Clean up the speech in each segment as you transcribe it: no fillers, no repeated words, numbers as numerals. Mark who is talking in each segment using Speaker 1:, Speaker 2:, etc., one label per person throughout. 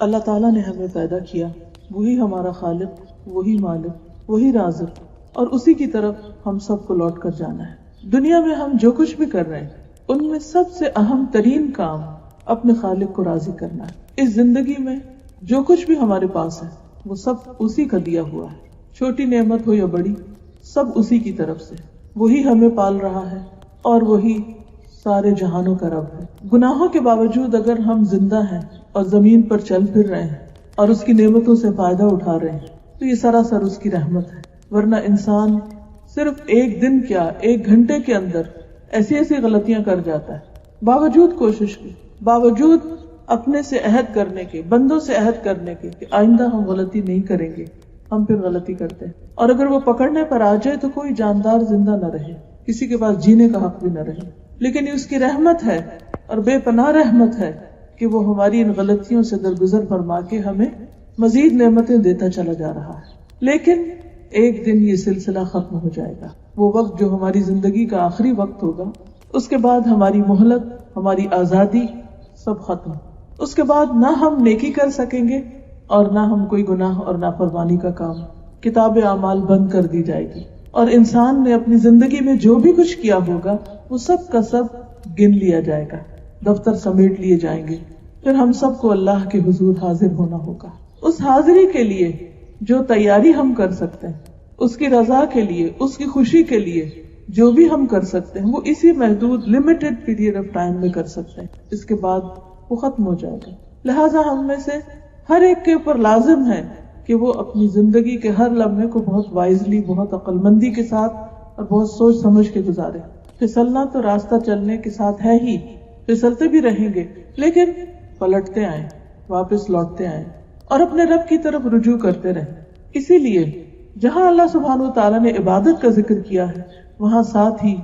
Speaker 1: اللہ تعالیٰ نے ہمیں پیدا کیا، وہی ہمارا خالق، وہی مالک، وہی رازق، اور اسی کی طرف ہم سب کو لوٹ کر جانا ہے۔ دنیا میں ہم جو کچھ بھی کر رہے ہیں ان میں سب سے اہم ترین کام اپنے خالق کو راضی کرنا ہے۔ اس زندگی میں جو کچھ بھی ہمارے پاس ہے وہ سب اسی کا دیا ہوا ہے، چھوٹی نعمت ہو یا بڑی، سب اسی کی طرف سے۔ وہی ہمیں پال رہا ہے اور وہی سارے جہانوں کا رب ہے۔ گناہوں کے باوجود اگر ہم زندہ ہیں اور زمین پر چل پھر رہے ہیں اور اس کی نعمتوں سے فائدہ اٹھا رہے ہیں تو یہ سراسر اس کی رحمت ہے، ورنہ انسان صرف ایک دن کیا 1 گھنٹے کے اندر ایسی ایسی غلطیاں کر جاتا ہے، باوجود کوشش کے، باوجود اپنے سے عہد کرنے کے، بندوں سے عہد کرنے کے کہ آئندہ ہم غلطی نہیں کریں گے، ہم پھر غلطی کرتے ہیں۔ اور اگر وہ پکڑنے پر آ جائے تو کوئی جاندار زندہ نہ رہے، کسی کے پاس جینے کا حق بھی نہ رہے، لیکن یہ اس کی رحمت ہے اور بے پناہ رحمت ہے کہ وہ ہماری ان غلطیوں سے درگزر فرما کے ہمیں مزید نعمتیں دیتا چلا جا رہا ہے۔ لیکن ایک دن یہ سلسلہ ختم ہو جائے گا، وہ وقت جو ہماری زندگی کا آخری وقت ہوگا، اس کے بعد ہماری مہلت، ہماری آزادی سب ختم۔ اس کے بعد نہ ہم نیکی کر سکیں گے اور نہ ہم کوئی گناہ اور نافرمانی کا کام۔ کتاب اعمال بند کر دی جائے گی اور انسان نے اپنی زندگی میں جو بھی کچھ کیا ہوگا وہ سب کا سب گن لیا جائے گا، دفتر سمیٹ لیے جائیں گے۔ پھر ہم سب کو اللہ کے حضور حاضر ہونا ہوگا۔ اس حاضری کے لیے جو تیاری ہم کر سکتے ہیں، اس کی رضا کے لیے، اس کی خوشی کے لیے جو بھی ہم کر سکتے ہیں وہ اسی محدود لمیٹڈ پیریڈ آف ٹائم میں کر سکتے ہیں، اس کے بعد وہ ختم ہو جائے گا۔ لہٰذا ہم میں سے ہر ایک کے اوپر لازم ہے کہ وہ اپنی زندگی کے ہر لمحے کو بہت وائزلی، بہت عقل مندی کے ساتھ اور بہت سوچ سمجھ کے گزارے۔ پھسلنا تو راستہ چلنے کے ساتھ ہے ہی، پھسلتے بھی رہیں گے، لیکن پلٹتے آئیں، واپس لوٹتے آئیں اور اپنے رب کی طرف رجوع کرتے رہیں۔ اسی لیے جہاں اللہ سبحانہ و تعالیٰ نے عبادت کا ذکر کیا ہے وہاں ساتھ ہی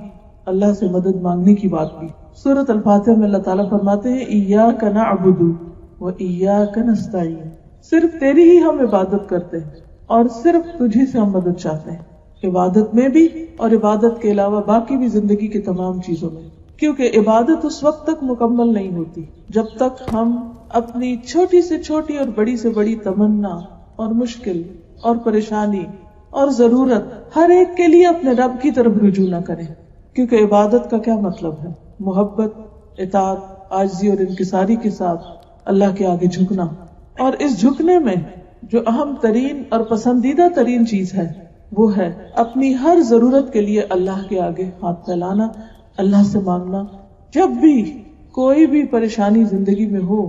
Speaker 1: اللہ سے مدد مانگنے کی بات بھی۔ سورۃ الفاتحہ میں اللہ تعالیٰ فرماتے ہیں ایاک نعبد و ایاک نستعین، صرف تیری ہی ہم عبادت کرتے ہیں اور صرف تجھی سے ہم مدد چاہتے ہیں، عبادت میں بھی اور عبادت کے علاوہ باقی بھی زندگی کی تمام چیزوں میں، کیونکہ عبادت اس وقت تک مکمل نہیں ہوتی جب تک ہم اپنی چھوٹی سے چھوٹی اور بڑی سے بڑی تمنا اور مشکل اور پریشانی اور ضرورت ہر ایک کے لیے اپنے رب کی طرف رجوع نہ کریں۔ کیونکہ عبادت کا کیا مطلب ہے؟ محبت، اطاعت، عاجزی اور انکساری کے ساتھ اللہ کے آگے جھکنا، اور اس جھکنے میں جو اہم ترین اور پسندیدہ ترین چیز ہے وہ ہے اپنی ہر ضرورت کے لیے اللہ کے آگے ہاتھ پھیلانا، اللہ سے مانگنا۔ جب بھی کوئی بھی پریشانی زندگی میں ہو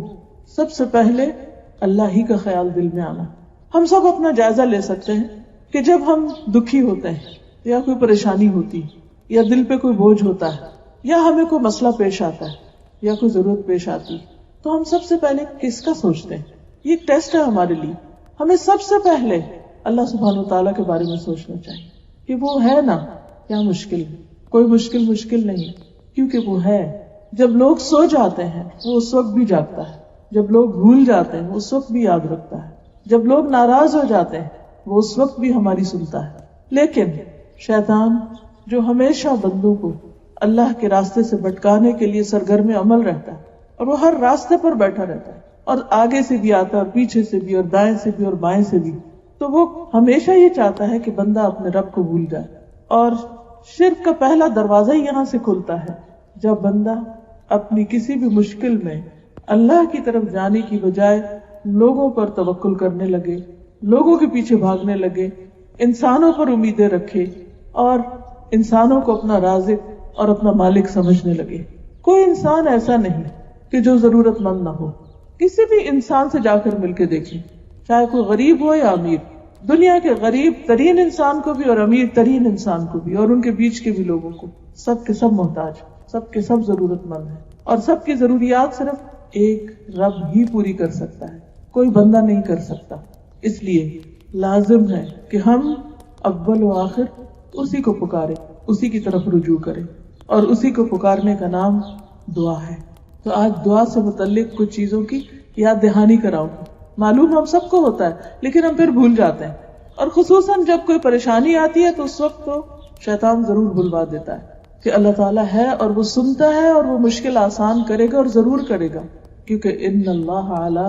Speaker 1: سب سے پہلے اللہ ہی کا خیال دل میں آنا۔ ہم سب اپنا جائزہ لے سکتے ہیں کہ جب ہم دکھی ہوتے ہیں یا کوئی پریشانی ہوتی یا دل پہ کوئی بوجھ ہوتا ہے یا ہمیں کوئی مسئلہ پیش آتا ہے یا کوئی ضرورت پیش آتی تو ہم سب سے پہلے کس کا سوچتے ہیں؟ یہ ایک ٹیسٹ ہے ہمارے لیے۔ ہمیں سب سے پہلے اللہ سبحانہ و تعالیٰ کے بارے میں سوچنا چاہیے کہ وہ ہے نا، کیا مشکل ہے؟ کوئی مشکل نہیں، کیونکہ وہ ہے۔ جب لوگ سو جاتے ہیں وہ اس وقت بھی جاگتا ہے، جب لوگ بھول جاتے ہیں وہ اس وقت بھی یاد رکھتا ہے، جب لوگ ناراض ہو جاتے ہیں وہ اس وقت بھی ہماری سنتا ہے۔ لیکن شیطان جو ہمیشہ بندوں کو اللہ کے راستے سے بھٹکانے کے لیے سرگرم عمل رہتا ہے اور وہ ہر راستے پر بیٹھا رہتا ہے اور آگے سے بھی آتا ہے اور پیچھے سے بھی اور دائیں سے بھی اور بائیں سے بھی، تو وہ ہمیشہ یہ چاہتا ہے کہ بندہ اپنے رب کو بھول جائے۔ اور شرک کا پہلا دروازہ ہی یہاں سے کھلتا ہے جب بندہ اپنی کسی بھی مشکل میں اللہ کی طرف جانے کی بجائے لوگوں پر توکل کرنے لگے، لوگوں کے پیچھے بھاگنے لگے، انسانوں پر امیدیں رکھے اور انسانوں کو اپنا رازق اور اپنا مالک سمجھنے لگے۔ کوئی انسان ایسا نہیں کہ جو ضرورت مند نہ ہو۔ کسی بھی انسان سے جا کر مل کے دیکھیں، چاہے کوئی غریب ہو یا امیر، دنیا کے غریب ترین انسان کو بھی اور امیر ترین انسان کو بھی اور ان کے بیچ کے بھی لوگوں کو، سب کے سب محتاج، سب کے سب ضرورت مند ہیں، اور سب کی ضروریات صرف ایک رب ہی پوری کر سکتا ہے، کوئی بندہ نہیں کر سکتا۔ اس لیے لازم ہے کہ ہم اول و آخر اسی کو پکاریں، اسی کی طرف رجوع کریں، اور اسی کو پکارنے کا نام دعا ہے۔ تو آج دعا سے متعلق کچھ چیزوں کی یاد دہانی کراؤں۔ معلوم ہم سب کو ہوتا ہے لیکن ہم پھر بھول جاتے ہیں، اور خصوصاً جب کوئی پریشانی آتی ہے تو اس وقت تو شیطان ضرور بھلوا دیتا ہے کہ اللہ تعالیٰ ہے اور وہ سنتا ہے اور وہ مشکل آسان کرے گا اور ضرور کرے گا، کیونکہ ان اللہ علی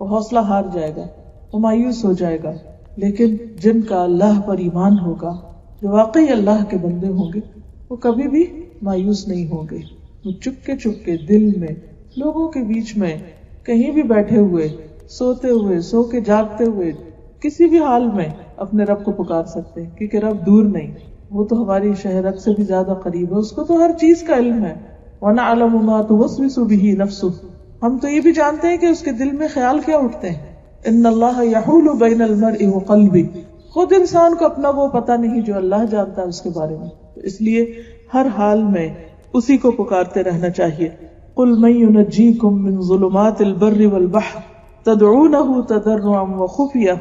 Speaker 1: وہ حوصلہ ہار جائے گا، وہ مایوس ہو جائے گا. لیکن جن کا اللہ پر ایمان ہوگا، جو واقعی اللہ کے بندے ہوں گے، وہ کبھی بھی مایوس نہیں ہوں گے. وہ چپ کے دل میں، لوگوں کے بیچ میں، کہیں بھی بیٹھے ہوئے، سوتے ہوئے، سو کے جاگتے ہوئے، کسی بھی حال میں اپنے رب کو پکار سکتے ہیں، کیونکہ رب دور نہیں، وہ تو ہماری شہرت سے بھی زیادہ قریب ہے، اس کو تو ہر چیز کا علم ہے. وَنَعْلَمُ مَا تُوَسْوِسُ بِهِ نَفْسُهُ، ہم تو یہ بھی جانتے ہیں کہ اس کے دل میں خیال کیا اٹھتے ہیں. ان اللہ یحول بین المرء وقلبہ، خود انسان کو اپنا وہ پتہ نہیں جو اللہ جانتا ہے اس کے بارے میں. اس لیے ہر حال میں اسی کو پکارتے رہنا چاہیے. قل من ینجیکم من ظلمات البر والبحر تدعونہ تضرعا وخفیہ،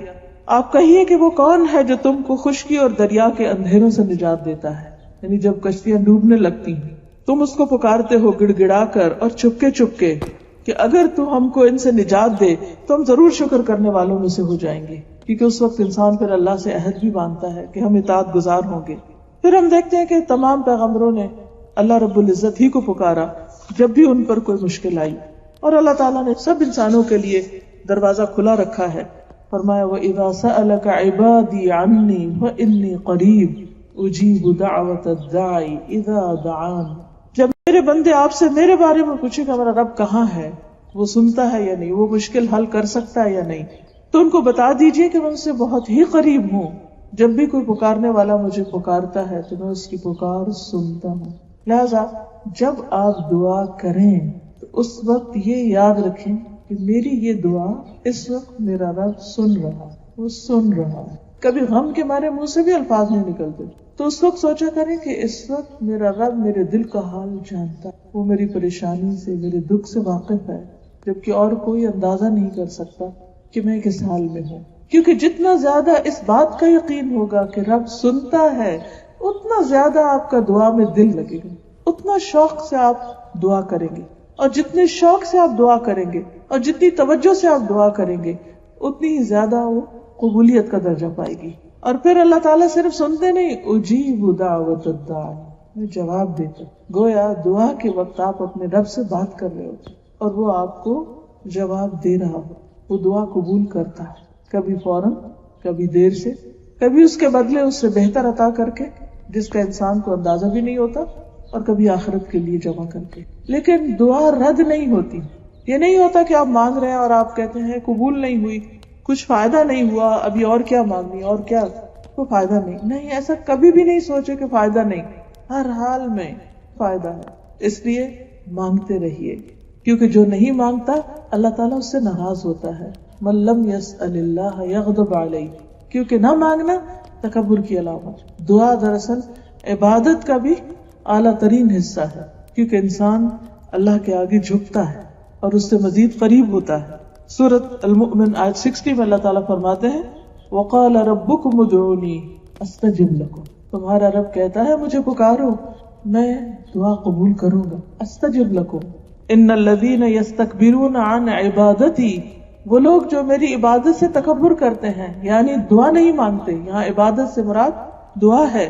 Speaker 1: آپ کہیے کہ وہ کون ہے جو تم کو خشکی اور دریا کے اندھیروں سے نجات دیتا ہے. یعنی جب کشتیاں ڈوبنے لگتی ہیں تم اس کو پکارتے ہو گڑ گڑا کر اور چپ کے کہ اگر تو ہم کو ان سے نجات دے تو ہم ضرور شکر کرنے والوں میں سے ہو جائیں گے. کیونکہ اس وقت انسان پھر اللہ سے عہد بھی باندھتا ہے کہ ہم اطاعت گزار ہوں گے. پھر ہم دیکھتے ہیں کہ تمام پیغمبروں نے اللہ رب العزت ہی کو پکارا جب بھی ان پر کوئی مشکل آئی، اور اللہ تعالیٰ نے سب انسانوں کے لیے دروازہ کھلا رکھا ہے. فرمایا وَإِذَا سَأَلَكَ عِبَادِي عَنِّي فَإِنِّي قَرِيبٌ أُجِيبُ دَعْوَةَ الدَّاعِ إِذَا دَعَانِ، جب میرے بندے آپ سے میرے بارے میں پوچھے کہ ہمارا رب کہاں ہے، وہ سنتا ہے یا نہیں، وہ مشکل حل کر سکتا ہے یا نہیں، تو ان کو بتا دیجئے کہ میں اس سے بہت ہی قریب ہوں. جب بھی کوئی پکارنے والا مجھے پکارتا ہے تو میں اس کی پکار سنتا ہوں. لہذا جب آپ دعا کریں تو اس وقت یہ یاد رکھیں کہ میری یہ دعا اس وقت میرا رب سن رہا، وہ سن رہا ہے. کبھی غم کے مارے منہ سے بھی الفاظ نہیں نکلتے تو اس وقت سوچا کریں کہ اس وقت میرا رب میرے دل کا حال جانتا ہے، وہ میری پریشانی سے، میرے دکھ سے واقف ہے، جبکہ اور کوئی اندازہ نہیں کر سکتا کہ میں کس حال میں ہوں. کیونکہ جتنا زیادہ اس بات کا یقین ہوگا کہ رب سنتا ہے، اتنا زیادہ آپ کا دعا میں دل لگے گا، اتنا شوق سے آپ دعا کریں گے، اور جتنے شوق سے آپ دعا کریں گے اور جتنی توجہ سے آپ دعا کریں گے اتنی ہی زیادہ وہ قبولیت کا درجہ پائے گی. اور پھر اللہ تعالیٰ صرف سنتے نہیں، اجیب دعوت الداع، میں جواب دیتا. گویا دعا کے وقت آپ اپنے رب سے بات کر رہے ہو اور وہ آپ کو جواب دے رہا ہو. وہ دعا قبول کرتا ہے، کبھی فوراً، کبھی دیر سے، کبھی اس کے بدلے اس سے بہتر عطا کر کے جس کا انسان کو اندازہ بھی نہیں ہوتا، اور کبھی آخرت کے لیے جمع کر کے. لیکن دعا رد نہیں ہوتی. یہ نہیں ہوتا کہ آپ مانگ رہے ہیں اور آپ کہتے ہیں قبول نہیں ہوئی، کچھ فائدہ نہیں ہوا، ابھی اور کیا مانگنی، اور کیا، کوئی فائدہ نہیں. ایسا کبھی بھی نہیں سوچے کہ فائدہ نہیں، ہر حال میں فائدہ ہے. اس لیے مانگتے رہیے، کیونکہ جو نہیں مانگتا اللہ تعالیٰ اس سے ناراض ہوتا ہے. من لم يسأل اللہ یغضب علیہ، کیونکہ نہ مانگنا تکبر کی علامت. دعا دراصل عبادت کا بھی اعلیٰ ترین حصہ ہے، کیونکہ انسان اللہ کے آگے جھکتا ہے اور اس سے مزید قریب ہوتا ہے. سورۃ المؤمن آیت 60 میں اللہ تعالیٰ فرماتے ہیں وقال ربکم ادعونی استجب لکم، تمہارا رب کہتا ہے مجھے پکارو میں دعا قبول کروں گا. استجب لکم ان الذین یستکبرون عن عبادتی، وہ لوگ جو میری عبادت سے تکبر کرتے ہیں، یعنی دعا نہیں مانگتے، یہاں عبادت سے مراد دعا ہے.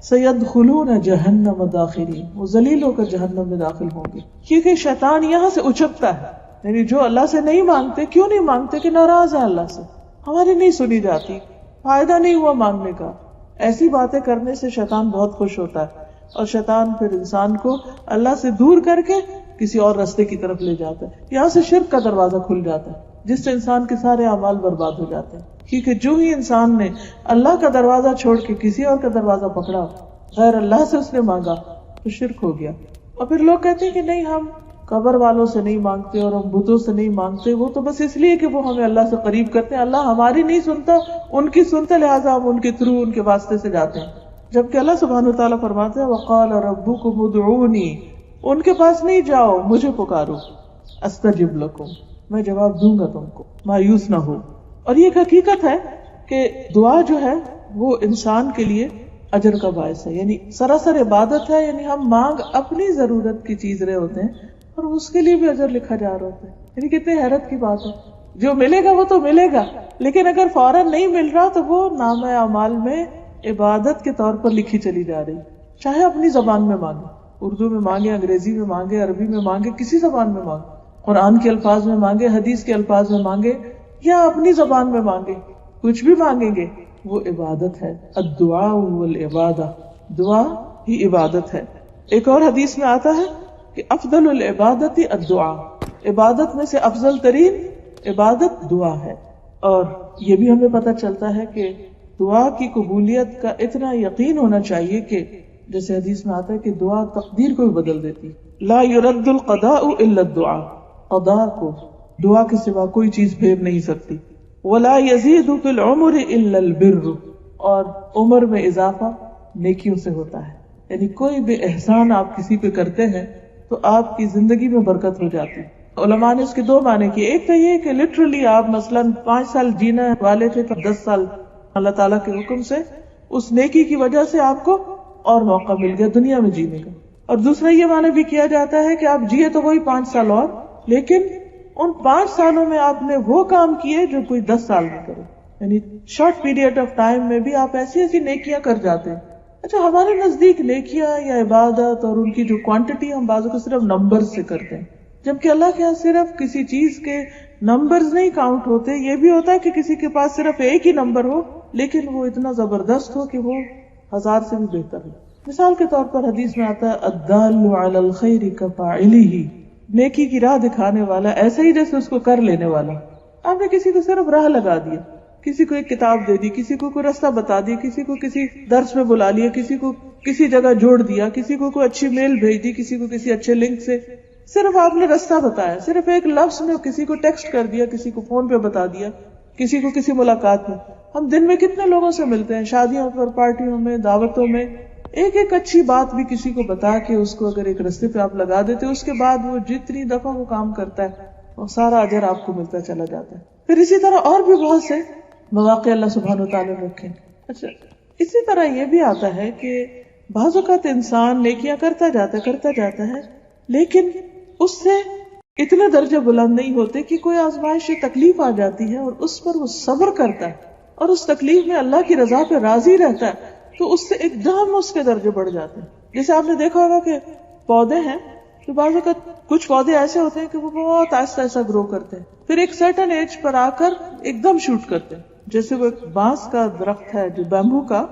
Speaker 1: سیدخلون جہنم داخرین، وہ ذلیل ہو کر جہنم میں داخل ہوں گے. کیونکہ شیطان یہاں سے اچکتا ہے، یعنی جو اللہ سے نہیں مانگتے، کیوں نہیں مانگتے؟ کہ ناراض ہے اللہ سے، ہماری نہیں سنی جاتی، فائدہ نہیں ہوا مانگنے کا. ایسی باتیں کرنے سے شیطان بہت خوش ہوتا ہے، اور شیطان پھر انسان کو اللہ سے دور کر کے کسی اور راستے کی طرف لے جاتا ہے. یہاں سے شرک کا دروازہ کھل جاتا ہے جس سے انسان کے سارے اعمال برباد ہو جاتے ہیں. کیونکہ جو ہی انسان نے اللہ کا دروازہ چھوڑ کے کسی اور کا دروازہ پکڑا، غیر اللہ سے اس نے مانگا، تو شرک ہو گیا. اور پھر لوگ کہتے ہیں کہ نہیں ہم قبر والوں سے نہیں مانگتے اور ہم بتوں سے نہیں مانگتے، وہ تو بس اس لیے کہ وہ ہمیں اللہ سے قریب کرتے ہیں، اللہ ہماری نہیں سنتا، ان کی سنتا، لہٰذا ہم ان کے تھرو، ان کے واسطے سے جاتے ہیں. جبکہ اللہ سبحانہ وتعالیٰ فرماتے ہیں وقال ربکم ادعونی، ان کے پاس نہیں جاؤ، مجھے پکارو، استجب لکم، میں جواب دوں گا تم کو، مایوس نہ ہو. اور یہ ایک حقیقت ہے کہ دعا جو ہے وہ انسان کے لیے اجر کا باعث ہے، یعنی سراسر عبادت ہے. یعنی ہم مانگ اپنی ضرورت کی چیز رہے ہوتے ہیں اور اس کے لیے بھی اجر لکھا جا رہا ہوتا ہے. یعنی کتنی حیرت کی بات ہے. جو ملے گا وہ تو ملے گا، لیکن اگر فوراً نہیں مل رہا تو وہ نام اعمال میں عبادت کے طور پر لکھی چلی جا رہی. چاہے اپنی زبان میں مانگے، اردو میں مانگے، انگریزی میں مانگے، عربی میں مانگے، کسی زبان میں مانگے، قرآن کے الفاظ میں مانگے، حدیث کے الفاظ میں مانگے یا اپنی زبان میں مانگے، کچھ بھی مانگیں گے وہ عبادت ہے. الدعاء والعبادہ، دعا ہی عبادت ہے. ایک اور حدیث میں آتا ہے کہ افضل العبادت الدعاء، عبادت میں سے افضل ترین عبادت دعا ہے. اور یہ بھی ہمیں پتہ چلتا ہے کہ دعا کی قبولیت کا اتنا یقین ہونا چاہیے کہ جیسے حدیث میں آتا ہے کہ دعا تقدیر کو بھی بدل دیتی. لا يرد القضاء الا الدعاء، قضاء کو دعا کے سوا کوئی چیز پھیر نہیں سکتی. ولا يزيد في العمر الا البر، اور عمر میں اضافہ نیکیوں سے ہوتا ہے. یعنی کوئی بھی احسان آپ کسی پہ کرتے ہیں تو آپ کی زندگی میں برکت ہو جاتی ہے. علماء نے اس کے دو معنی کیے. ایک تو یہ کہ لٹرلی آپ مثلا 5 سال جینے والے تھے تو 10 سال اللہ تعالیٰ کے حکم سے اس نیکی کی وجہ سے آپ کو اور موقع مل گیا دنیا میں جینے کا. اور دوسرا یہ معنی بھی کیا جاتا ہے کہ آپ جیے تو وہی 5 سال اور، لیکن ان 5 سالوں میں آپ نے وہ کام کیے جو کوئی 10 سال میں کرے. یعنی شارٹ پیریڈ آف ٹائم میں بھی آپ ایسی ایسی نیکیاں کر جاتے ہیں. اچھا، ہمارے نزدیک نیکیاں یا عبادت اور ان کی جو کوانٹٹی ہم بعضوں کو صرف نمبر سے کرتے ہیں، جبکہ اللہ کے یہاں صرف کسی چیز کے نمبرز نہیں کاؤنٹ ہوتے. یہ بھی ہوتا ہے کہ کسی کے پاس صرف ایک ہی نمبر ہو لیکن وہ اتنا زبردست ہو کہ وہ 1000 سے بھی بہتر ہو. مثال کے طور پر حدیث میں آتا ہے الدال علی الخیر کفاعلہ، نیکی کی راہ دکھانے والا ایسا ہی جیسے اس کو کر لینے والا. آپ نے کسی کو صرف راہ لگا دیا، کسی کو ایک کتاب دے دی، کسی کو کوئی راستہ بتا دیا، کسی کو کسی درس میں بلا لیا، کسی کو کسی جگہ جوڑ دیا، کسی کو کوئی اچھی میل بھیج دی، کسی کو کسی اچھے لنک سے. صرف آپ نے راستہ بتایا، صرف ایک لفظ میں کسی کو ٹیکسٹ کر دیا، کسی کو فون پہ بتا دیا، کسی کو کسی ملاقات میں. ہم دن میں کتنے لوگوں سے ملتے ہیں، شادیوں پر، پارٹیوں میں، دعوتوں میں. ایک ایک اچھی بات بھی کسی کو بتا کے اس کو اگر ایک راستے پہ آپ لگا دیتے، اس کے بعد وہ جتنی دفعہ وہ کام کرتا ہے وہ سارا اجر آپ کو ملتا چلا جاتا ہے. پھر اسی طرح اور بھی بہت سے مواقع اللہ سبحانہ وتعالی نے رکھے. اچھا، اسی طرح یہ بھی آتا ہے کہ بعض اوقات انسان نیکیاں کرتا جاتا ہے لیکن اس سے اتنے درجے بلند نہیں ہوتے کہ کوئی آزمائش یا تکلیف آ جاتی ہے اور اس پر وہ صبر کرتا ہے اور اس تکلیف میں اللہ کی رضا پہ راضی رہتا ہے تو اس سے ایک دم اس کے درجے بڑھ جاتے ہیں. جیسے آپ نے دیکھا ہوگا کہ پودے ہیں تو بعض اوقات کچھ پودے ایسے ہوتے ہیں کہ وہ بہت آہستہ آہستہ گرو کرتے ہیں، پھر ایک سرٹن ایج پر آ کر ایک دم شوٹ کرتے ہیں. جیسے وہ ایک بانس کا درخت ہے جو بیمبو کا،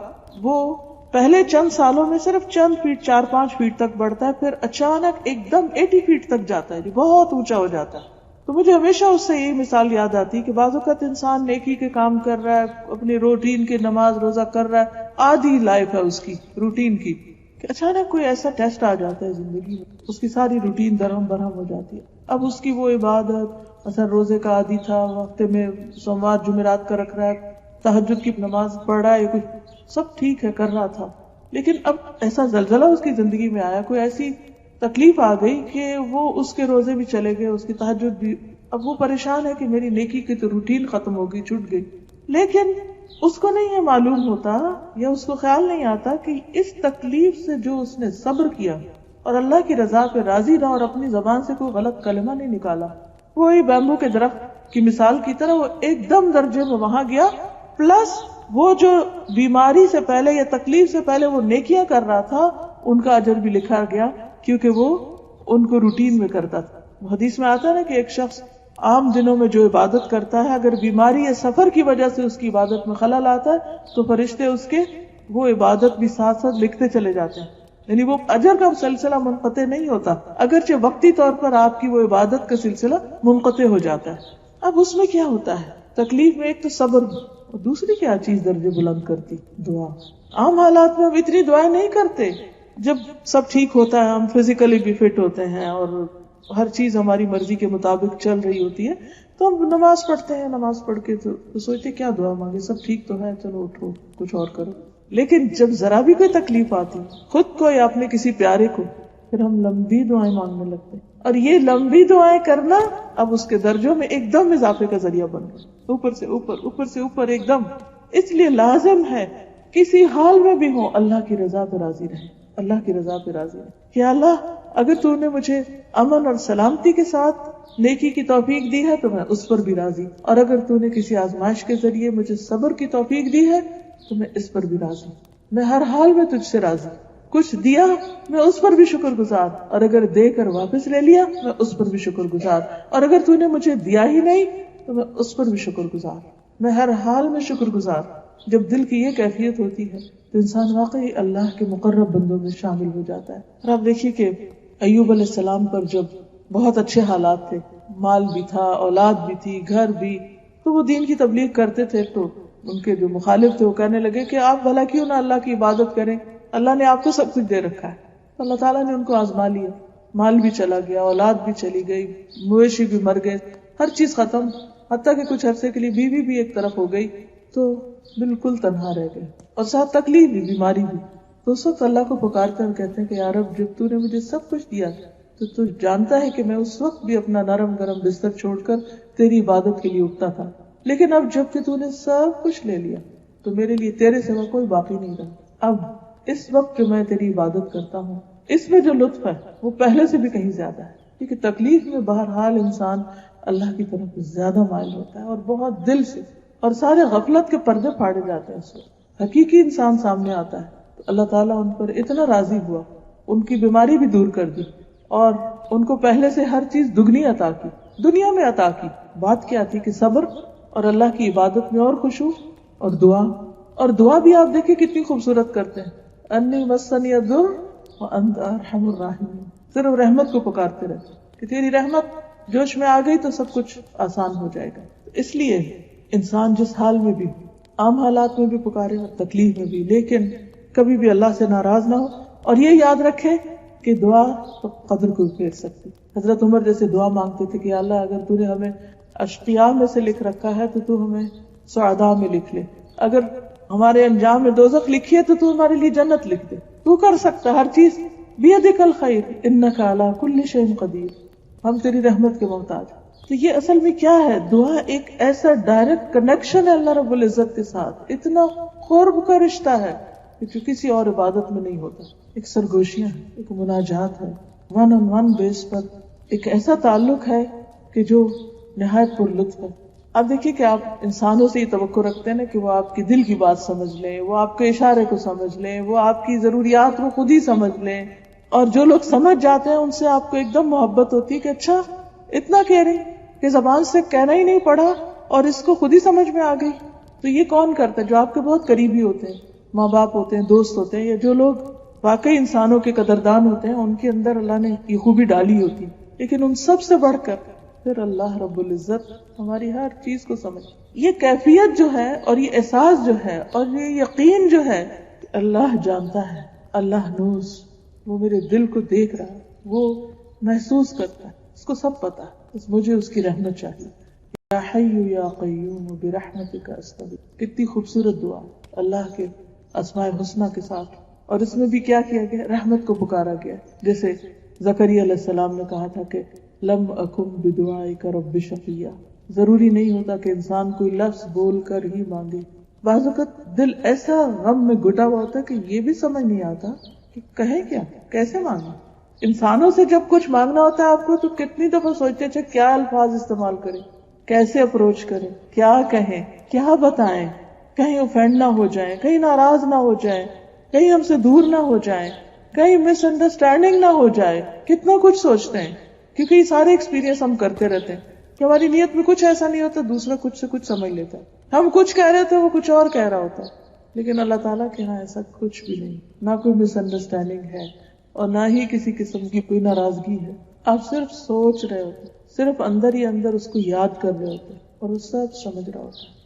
Speaker 1: وہ پہلے چند سالوں میں صرف چند فیٹ 4-5 فیٹ تک بڑھتا ہے، پھر اچانک ایک دم 80 فیٹ تک جاتا ہے، بہت اونچا ہو جاتا ہے. تو مجھے ہمیشہ اس سے یہی مثال یاد آتی ہے کہ بعض اوقات انسان نیکی کے کام کر رہا ہے، اپنی روٹین کی نماز روزہ کر رہا ہے، آدھی لائف ہے اس کی روٹین کی، کہ اچانک کوئی ایسا ٹیسٹ آ جاتا ہے زندگی میں، اس کی ساری روٹین درہم برہم ہو جاتی ہے. اب اس کی وہ عبادت، مثلا روزے کا عادی تھا، ہفتے میں سوموار جمعرات کا رکھ رہا ہے، تہجد کی نماز پڑھ رہا ہے، کچھ سب ٹھیک ہے کر رہا تھا، لیکن اب ایسا زلزلہ اس کی زندگی میں آیا، کوئی ایسی تکلیف آ گئی کہ وہ اس کے روزے بھی چلے گئے، اس کی تہجد بھی. اب وہ پریشان ہے کہ میری نیکی کی تو روٹین ختم ہو گئی، چھوٹ گئی. لیکن اس کو نہیں یہ معلوم ہوتا یا اس کو خیال نہیں آتا کہ اس تکلیف سے جو اس نے صبر کیا اور اللہ کی رضا پہ راضی رہا اور اپنی زبان سے کوئی غلط کلمہ نہیں نکالا، وہی بیمبو کے درخت کی مثال کی طرح وہ ایک دم درجے میں وہاں گیا، پلس وہ جو بیماری سے پہلے یا تکلیف سے پہلے وہ نیکیاں کر رہا تھا ان کا اجر بھی لکھا گیا کیونکہ وہ ان کو روٹین میں کرتا تھا. حدیث میں آتا ہے نا کہ ایک شخص عام دنوں میں جو عبادت کرتا ہے، اگر بیماری یا سفر کی وجہ سے اس کی عبادت میں خلل آتا ہے تو فرشتے اس کے وہ عبادت بھی ساتھ ساتھ لکھتے چلے جاتے ہیں. یعنی وہ اجر کا سلسلہ منقطع نہیں ہوتا، اگرچہ وقتی طور پر آپ کی وہ عبادت کا سلسلہ منقطع ہو جاتا ہے. اب اس میں کیا ہوتا ہے، تکلیف میں ایک تو صبر، اور دوسری کیا چیز درجے بلند کرتی؟ دعا. عام حالات میں ہم اتنی دعائیں نہیں کرتے، جب سب ٹھیک ہوتا ہے، ہم فزیکلی بھی فٹ ہوتے ہیں اور ہر چیز ہماری مرضی کے مطابق چل رہی ہوتی ہے تو ہم نماز پڑھتے ہیں، نماز پڑھ کے تو سوچتے کیا دعا مانگے، سب ٹھیک تو ہے، چلو اٹھو کچھ اور کرو. لیکن جب ذرا بھی کوئی تکلیف آتی خود کو یا اپنے کسی پیارے کو، پھر ہم لمبی دعائیں مانگنے لگتے ہیں، اور یہ لمبی دعائیں کرنا اب اس کے درجوں میں ایک دم اضافے کا ذریعہ بن گیا، اوپر سے اوپر، اوپر سے اوپر ایک دم. اس لیے لازم ہے کسی حال میں بھی ہو اللہ کی رضا پہ راضی رہے، اللہ کی رضا پہ راضی رہے. کہ اللہ اگر تو نے مجھے امن اور سلامتی کے ساتھ نیکی کی توفیق دی ہے تو میں اس پر بھی راضی، اور اگر تو نے کسی آزمائش کے ذریعے مجھے صبر کی توفیق دی ہے تو میں اس پر بھی راضی، میں ہر حال میں تجھ سے راضی. کچھ دیا میں اس پر بھی شکر گزار، اور اگر دے کر واپس لے لیا میں اس پر بھی شکر گزار، اور اگر تو نے مجھے دیا ہی نہیں تو میں اس پر بھی شکر گزار، میں ہر حال میں شکر گزار۔ جب دل کی یہ کیفیت ہوتی ہے تو انسان واقعی اللہ کے مقرب بندوں میں شامل ہو جاتا ہے۔ اور آپ دیکھیے کہ ایوب علیہ السلام پر جب بہت اچھے حالات تھے، مال بھی تھا، اولاد بھی تھی، گھر بھی، تو وہ دین کی تبلیغ کرتے تھے، تو ان کے جو مخالف تھے وہ کہنے لگے کہ آپ بھلا کیوں نہ اللہ کی عبادت کریں، اللہ نے آپ کو سب کچھ دے رکھا ہے۔ تو اللہ تعالیٰ نے ان کو آزما لیا، مال بھی چلا گیا، اولاد بھی چلی گئی، مویشی بھی مر گئے، ہر چیز ختم، حتیٰ کہ کچھ عرصے کے لیے بیوی بھی ایک طرف ہو گئی، تو بالکل تنہا رہ گئے، اور ساتھ تکلیف بھی، بیماری بھی۔ تو اس وقت اللہ کو پکارتے ہیں، کہتے ہیں کہ یا رب، جب تو نے مجھے سب کچھ دیا تو تو جانتا ہے کہ میں اس وقت بھی اپنا نرم گرم بستر چھوڑ کر تیری عبادت کے لیے اٹھتا تھا، لیکن اب جب کہ تو نے سب کچھ لے لیا تو میرے لیے تیرے سوا کوئی باقی نہیں رہا۔ اب اس وقت جو میں تیری عبادت کرتا ہوں اس میں جو لطف ہے وہ پہلے سے بھی کہیں زیادہ ہے، کیونکہ تکلیف میں بہرحال انسان اللہ کی طرف زیادہ مائل ہوتا ہے، اور بہت دل سے، اور سارے غفلت کے پردے پھاڑے جاتے ہیں، اس وقت حقیقی انسان سامنے آتا ہے۔ تو اللہ تعالیٰ ان پر اتنا راضی ہوا، ان کی بیماری بھی دور کر دی، اور ان کو پہلے سے ہر چیز دگنی عطا کی، دنیا میں عطا کی۔ بات کیا تھی کہ صبر اور اللہ کی عبادت میں اور خشوع اور دعا، اور دعا بھی آپ دیکھیں کتنی خوبصورت کرتے ہیں، انی مسنی الضر وانت ارحم الراحمین، صرف رحمت کو پکارتے رہتے کہ تیری رحمت جوش میں آ گئی تو سب کچھ آسان ہو جائے گا۔ اس لیے انسان جس حال میں بھی، عام حالات میں بھی پکارے اور تکلیف میں بھی، لیکن کبھی بھی اللہ سے ناراض نہ ہو، اور یہ یاد رکھے کہ دعا تو قدر کو پھیر سکتی۔ حضرت عمر جیسے دعا مانگتے تھے کہ اللہ اگر تو نے ہمیں اشقیاء میں سے لکھ رکھا ہے تو ہمیں سعداء میں لکھ لے، اگر ہمارے انجام میں دوزخ لکھی ہے تو ہمارے لیے جنت لکھ دے، تو کر سکتا ہر چیز، بیدک الخیر انک علی کل شیء قدیر، ہم تیری رحمت کے محتاج۔ تو یہ اصل میں کیا ہے؟ دعا ایک ایسا ڈائریکٹ کنیکشن ہے اللہ رب العزت کے ساتھ، اتنا قرب کا رشتہ ہے جو کسی اور عبادت میں نہیں ہوتا۔ ایک سرگوشیاں ہے، ایک مناجات ہے، ون آن ون بیس پر ایک ایسا تعلق ہے کہ جو نہایت پر لطف ہے۔ آپ دیکھیے کہ آپ انسانوں سے یہ توقع رکھتے ہیں نا کہ وہ آپ کی دل کی بات سمجھ لیں، وہ آپ کے اشارے کو سمجھ لیں، وہ آپ کی ضروریات کو خود ہی سمجھ لیں، اور جو لوگ سمجھ جاتے ہیں ان سے آپ کو ایک دم محبت ہوتی ہے کہ اچھا اتنا کہہ رہی کہ زبان سے کہنا ہی نہیں پڑا اور اس کو خود ہی سمجھ میں آ گئی۔ تو یہ کون کرتا ہے؟ جو آپ کے بہت قریبی ہوتے ہیں، ماں باپ ہوتے ہیں، دوست ہوتے ہیں، یا جو لوگ واقعی انسانوں کے قدردان ہوتے ہیں، ان کے اندر اللہ نے یہ خوبی ڈالی ہوتی۔ لیکن ان سب سے بڑھ کر پھر اللہ رب العزت ہماری ہر چیز کو سمجھ، یہ کیفیت جو ہے اور یہ احساس جو ہے اور یہ یقین جو ہے کہ اللہ جانتا ہے، اللہ نوز، وہ میرے دل کو دیکھ رہا ہے، وہ محسوس کرتا ہے، اس کو سب پتا ہے، بس مجھے اس کی رحمت چاہیے۔ یا حی یا قیوم برحمتک استغیث، کتنی خوبصورت دعا اللہ کے اسماء الحسنی کے ساتھ، اور اس میں بھی کیا کیا گیا؟ رحمت کو پکارا گیا، جیسے زکریا علیہ السلام نے کہا تھا کہ لم اکن بدعائک رب شقیا، ضروری نہیں ہوتا کہ انسان کوئی لفظ بول کر ہی مانگے، بعض اوقات دل ایسا غم میں گھٹا ہوا ہوتا ہے کہ یہ بھی سمجھ نہیں آتا کہ کہیں کیا، کیسے مانگے۔ انسانوں سے جب کچھ مانگنا ہوتا ہے آپ کو تو کتنی دفعہ سوچتے ہیں کیا الفاظ استعمال کریں، کیسے اپروچ کریں، کیا کہیں، کیا بتائیں، کہیں اوفینڈ نہ ہو جائیں، کہیں ناراض نہ ہو جائیں، کہیں ہم سے دور نہ ہو جائیں، کہیں مس انڈرسٹینڈنگ نہ ہو جائے، کتنا کچھ سوچتے ہیں، کیونکہ یہ سارے ایکسپیرینس ہم کرتے رہتے ہیں کہ ہماری نیت میں کچھ ایسا نہیں ہوتا، دوسرا کچھ سے کچھ سمجھ لیتا ہے، ہم کچھ کہہ رہے تھے وہ کچھ اور کہہ رہا ہوتا ہے، لیکن اللہ تعالیٰ کے ہاں ایسا کچھ بھی نہیں، نہ کوئی مس انڈرسٹینڈنگ ہے اور نہ ہی کسی قسم کی کوئی ناراضگی ہے۔ آپ صرف سوچ رہے ہوتے، صرف اندر ہی اندر اس کو یاد کر رہے ہوتے اور وہ سب سمجھ رہا ہوتا ہے۔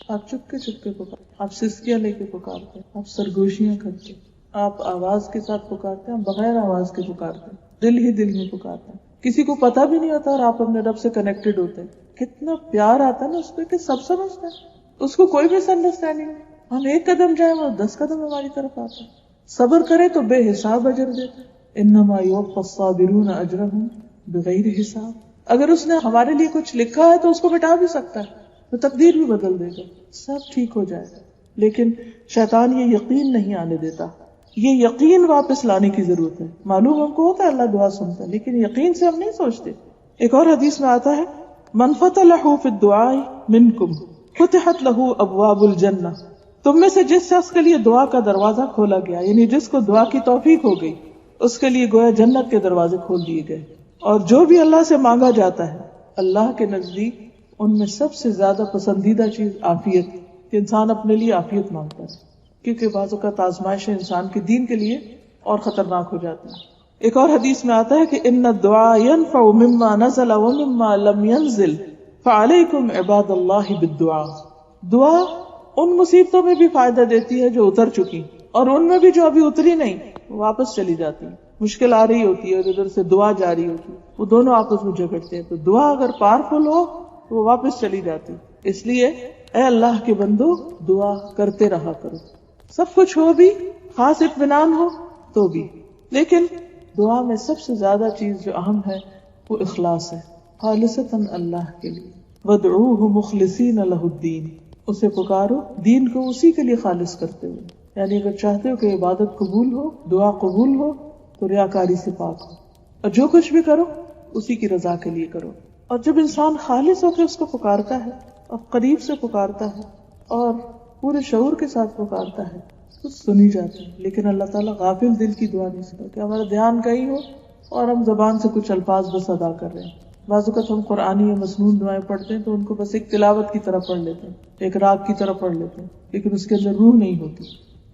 Speaker 1: آپ چپکے چپکے پکارتے، آپ سسکیاں لے کے پکارتے، آپ سرگوشیاں کرتے، آپ آواز کے ساتھ پکارتے ہیں، بغیر آواز کے پکارتے ہیں، دل ہی دل میں پکارتے ہیں، کسی کو پتا بھی نہیں ہوتا اور آپ اپنے رب سے کنیکٹڈ ہوتے ہیں۔ کتنا پیار آتا ہے نا اس پہ کہ سب سمجھتے ہیں، اس کو کوئی مس انڈرسٹینڈنگ نہیں، ہم ایک قدم جائیں وہ 10 قدم ہماری طرف آتا ہے، صبر کرے تو بے حساب اجر دیتا ہے، انما یوفی الصابرون اجرهم بغیر حساب۔ اگر اس نے ہمارے لیے کچھ لکھا ہے تو اس کو مٹا بھی سکتا ہے، وہ تقدیر بھی بدل دے گا، سب ٹھیک ہو جائے گا۔ لیکن شیطان یہ یقین نہیں آنے دیتا، یہ یقین واپس لانے کی ضرورت ہے۔ معلوم ہم کو ہوتا ہے اللہ دعا سنتا ہے، لیکن یقین سے ہم نہیں سوچتے۔ ایک اور حدیث میں آتا ہے من فتح له فی الدعاء منکم فتحت له ابواب الجنہ تم میں سے جس شخص کے لیے دعا کا دروازہ کھولا گیا، یعنی جس کو دعا کی توفیق ہو گئی، اس کے لیے گویا جنت کے دروازے کھول دیے گئے. اور جو بھی اللہ سے مانگا جاتا ہے اللہ کے نزدیک ان میں سب سے زیادہ پسندیدہ چیز عافیت، کہ انسان اپنے لیے عافیت مانگتا ہے، کیونکہ بعض اوقات آزمائش انسان کے دین کے لیے اور خطرناک ہو جاتی ہے. ایک اور حدیث میں آتا ہے کہ ان الدعاء ينفع مما نزل ومما لم ينزل فعليكم عباد اللہ بالدعاء. دعا ان مصیبتوں میں بھی فائدہ دیتی ہے جو اتر چکی، اور ان میں بھی جو ابھی اتری نہیں واپس چلی جاتی. مشکل آ رہی ہوتی ہے اور ادھر سے دعا جاری ہوتی ہے، وہ دونوں آپس میں جھگڑتے ہیں، تو دعا اگر پاورفل ہو تو وہ واپس چلی جاتی. اس لیے اے اللہ کے بندو دعا کرتے رہا کرو، سب کچھ ہو بھی، خاص اطمینان ہو تو بھی. لیکن دعا میں سب سے زیادہ چیز جو اہم ہے وہ اخلاص ہے، خالصتاً اللہ کے لیے. وَادْعُوهُ مُخْلِصِينَ لَهُ الدِّينَ، اسے پکارو دین کو اسی کے لیے خالص کرتے ہوئے. یعنی اگر چاہتے ہو کہ عبادت قبول ہو، دعا قبول ہو، تو ریاکاری سے پاک ہو، اور جو کچھ بھی کرو اسی کی رضا کے لیے کرو. اور جب انسان خالص ہو کے اس کو پکارتا ہے اور قریب سے پکارتا ہے اور پورے شعور کے ساتھ پکارتا ہے تو سنی جاتی ہے. لیکن اللہ تعالیٰ غافل دل کی دعا نہیں سنتا کہ ہمارا دھیان کہیں ہو اور ہم زبان سے کچھ الفاظ بس ادا کر رہے ہیں. بعض اوقات ہم قرآنی یا مسنون دعائیں پڑھتے ہیں تو ان کو بس ایک تلاوت کی طرح پڑھ لیتے ہیں، ایک راگ کی طرح پڑھ لیتے ہیں، لیکن اس کے اندر روح نہیں ہوتی.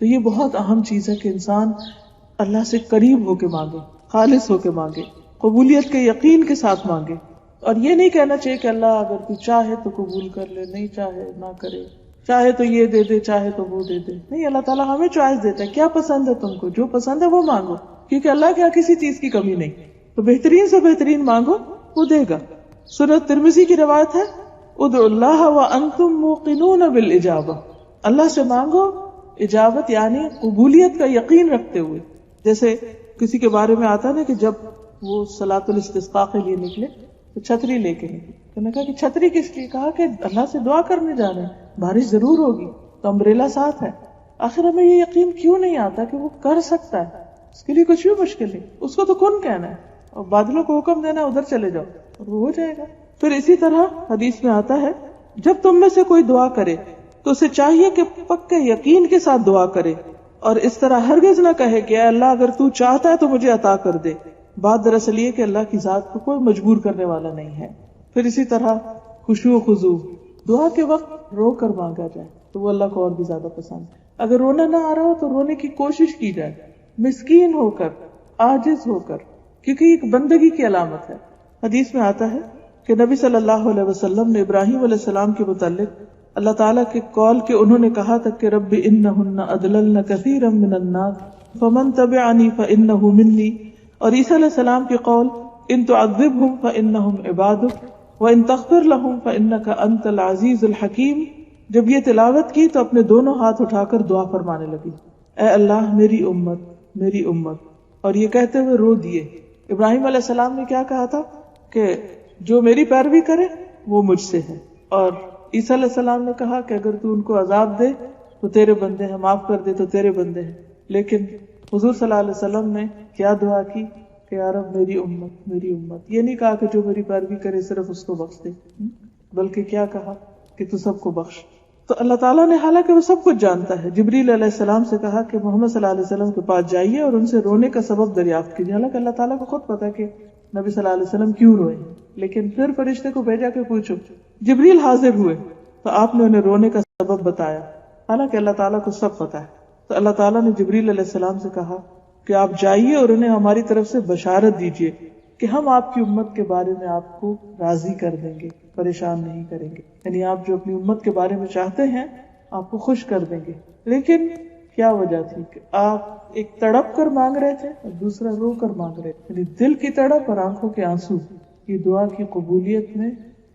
Speaker 1: تو یہ بہت اہم چیز ہے کہ انسان اللہ سے قریب ہو کے مانگے، خالص ہو کے مانگے، قبولیت کے یقین کے ساتھ مانگے. اور یہ نہیں کہنا چاہیے کہ اللہ اگر تو چاہے تو قبول کر لے، نہیں چاہے نہ کرے، چاہے تو یہ دے دے چاہے تو وہ دے دے. نہیں، اللہ تعالیٰ ہمیں چوائس دیتا ہے، کیا پسند ہے تم کو، جو پسند ہے وہ مانگو، کیونکہ اللہ کے یہاں کسی چیز کی کمی نہیں. تو بہترین سے بہترین مانگو، وہ دے گا. سنن ترمذی کی روایت ہے ادعوا اللہ وانتم موقنون بالاجابہ، اللہ سے مانگو اجابت یعنی قبولیت کا یقین رکھتے ہوئے. جیسے کسی کے بارے میں آتا نا کہ جب وہ صلاۃ الاستسقاء کے لیے نکلے تو چھتری لے کے نکلے، تو نے کہا کہ چھتری کس لیے؟ کہا کہ اللہ سے دعا کرنے جا رہے ہیں، بارش ضرور ہوگی تو امبریلا ساتھ ہے. آخر ہمیں یہ یقین کیوں نہیں آتا کہ وہ کر سکتا ہے، اس کے لیے کچھ بھی مشکل نہیں، اس کو تو کن کہنا ہے اور بادلوں کو حکم دینا ادھر چلے جاؤ اور وہ ہو جائے گا. پھر اسی طرح حدیث میں آتا ہے جب تم میں سے کوئی دعا کرے تو اسے چاہیے کہ پکے یقین کے ساتھ دعا کرے، اور اس طرح ہرگز نہ کہے کہ اے اللہ اگر تو چاہتا ہے تو مجھے عطا کر دے. بات دراصل یہ کہ اللہ کی ذات کو کوئی مجبور کرنے والا نہیں ہے. پھر اسی طرح خشوع و خضوع، دعا کے وقت رو کر مانگا جائے تو وہ اللہ کو اور بھی زیادہ پسند ہے. اگر رونا نہ آ رہا ہو تو رونے کی کوشش کی جائے، مسکین ہو کر، عاجز ہو کر، کیونکہ ایک بندگی کی علامت ہے. حدیث میں آتا ہے کہ نبی صلی اللہ علیہ وسلم نے ابراہیم علیہ السلام کے متعلق اللہ تعالیٰ کے قول کہ انہوں نے کہا تھا کہ رب انہن اضللن کثیرا من الناس فمن تبعنی فانہ منی، اور عیسیٰ علیہ السلام کے قول ان تعذبہم فانہم عبادک وان تغفر لہم فانک انت العزیز الحکیم. جب یہ تلاوت کی تو اپنے دونوں ہاتھ اٹھا کر دعا فرمانے لگی، اے اللہ میری امت میری امت، اور یہ کہتے ہوئے رو دیے. ابراہیم علیہ السلام نے کیا کہا تھا کہ جو میری پیروی کرے وہ مجھ سے ہے، اور عیسیٰ علیہ السلام نے کہا کہ اگر تو ان کو عذاب دے تو تیرے بندے ہیں، معاف کر دے تو تیرے بندے ہیں. لیکن حضور صلی اللہ علیہ وسلم نے کیا دعا کی کہ یا رب میری امت میری امت. یہ نہیں کہا کہ جو میری پیروی کرے صرف اس کو بخش دے، بلکہ کیا کہا کہ تو سب کو بخش. تو اللہ تعالیٰ نے حالانکہ وہ سب کچھ جانتا ہے، جبریل علیہ السلام سے کہا کہ محمد صلی اللہ علیہ وسلم کے پاس جائیے اور ان سے رونے کا سبب دریافت کیجیے. حالانکہ اللہ تعالیٰ کو خود پتا کہ نبی صلی اللہ علیہ وسلم کیوں روئے، لیکن پھر فرشتے کو بھیجا کہ پوچھو. جبریل حاضر ہوئے تو آپ نے انہیں رونے کا سبب بتایا، حالانکہ اللہ تعالیٰ کو سب پتا ہے. تو اللہ تعالیٰ نے جبریل علیہ السلام سے کہا کہ آپ جائیے اور انہیں ہماری طرف سے بشارت دیجیے کہ ہم آپ کی امت کے بارے میں آپ کو راضی کر دیں گے، پریشان نہیں کریں گے. یعنی آپ جو اپنی امت کے بارے میں چاہتے ہیں آپ کو خوش کر دیں گے. لیکن کیا وجہ تھی کہ آپ ایک تڑپ کر مانگ رہے تھے اور دوسرا رو کر مانگ رہے تھے. یعنی دل کی تڑپ اور آنکھوں کے آنسو یہ دعا کی قبولیت میں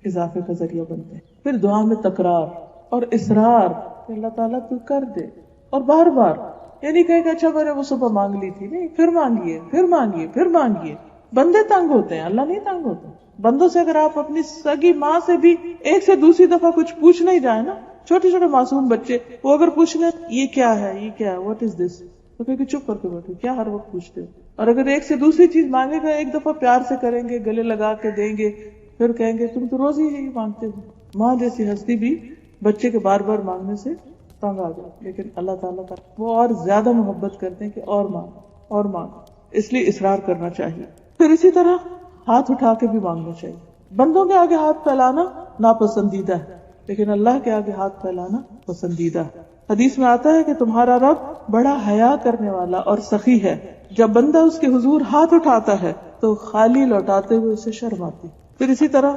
Speaker 1: اضافے کا ذریعہ بنتے ہیں. پھر دعا میں تکرار اور اصرار کہ اللہ تعالیٰ تو کر دے، اور بار بار، یعنی کہے کہ اچھا میں نے وہ صبح مانگ لی تھی، نہیں، پھر مانگیے پھر مانگیے پھر مانگیے. بندے تنگ ہوتے ہیں، اللہ نہیں تنگ ہوتا. بندوں سے اگر آپ اپنی سگی ماں سے بھی ایک سے دوسری دفعہ کچھ پوچھ نہیں جائے نا، چھوٹے چھوٹے معصوم بچے وہ اگر پوچھ لیں یہ کیا ہے یہ کیا ہے واٹ از دس، تو کہ چپ کر کے بیٹھو، کیا ہر وقت پوچھتے ہو. اور اگر ایک سے دوسری چیز مانگے گا ایک دفعہ پیار سے کریں گے، گلے لگا کے دیں گے، پھر کہیں گے تم تو روز ہی یہی مانگتے ہو. ماں جیسی ہستی بھی بچے کے بار بار مانگنے سے تنگ آ گئے، لیکن اللہ تعالیٰ کا وہ اور زیادہ محبت کرتے ہیں کہ اور مانگو اور مانگو، اس لیے اصرار کرنا چاہیے. پھر اسی طرح ہاتھ اٹھا کے بھی مانگنا چاہیے. بندوں کے آگے ہاتھ پھیلانا ناپسندیدہ ہے، لیکن اللہ کے آگے ہاتھ پھیلانا پسندیدہ ہے. حدیث میں آتا ہے کہ تمہارا رب بڑا حیا کرنے والا اور سخی ہے. جب بندہ اس کے حضور ہاتھ اٹھاتا ہے تو خالی لوٹاتے ہوئے اسے شرم آتی. پھر اسی طرح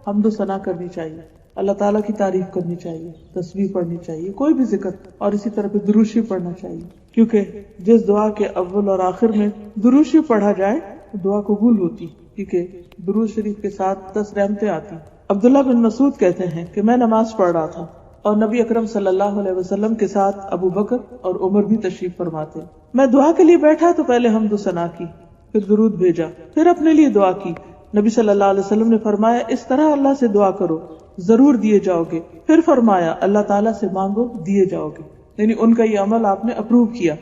Speaker 1: حمد و ثنا کرنی چاہیے، اللہ تعالیٰ کی تعریف کرنی چاہیے، تسبیح پڑھنی چاہیے، کوئی بھی ذکر، اور اسی طرح پہ درود شریف پڑھنا چاہیے، کیونکہ جس دعا کے اول اور آخر میں درود شریف پڑھا جائے تو دعا قبول ہوتی، کیونکہ درود شریف کے ساتھ 10 رحمتیں آتی. عبداللہ بن مسعود کہتے ہیں کہ میں نماز پڑھ رہا تھا اور نبی اکرم صلی اللہ علیہ وسلم کے ساتھ ابو بکر اور عمر بھی تشریف فرماتے. میں دعا کے لیے بیٹھا تو پہلے حمد و ثنا کی، پھر درود بھیجا، پھر اپنے لیے دعا کی. نبی صلی اللہ علیہ وسلم نے فرمایا اس طرح اللہ سے دعا کرو ضرور دیے جاؤ گے. پھر فرمایا اللہ تعالیٰ سے مانگو دیے جاؤ گے. یعنی ان کا یہ عمل آپ نے اپروو کیا.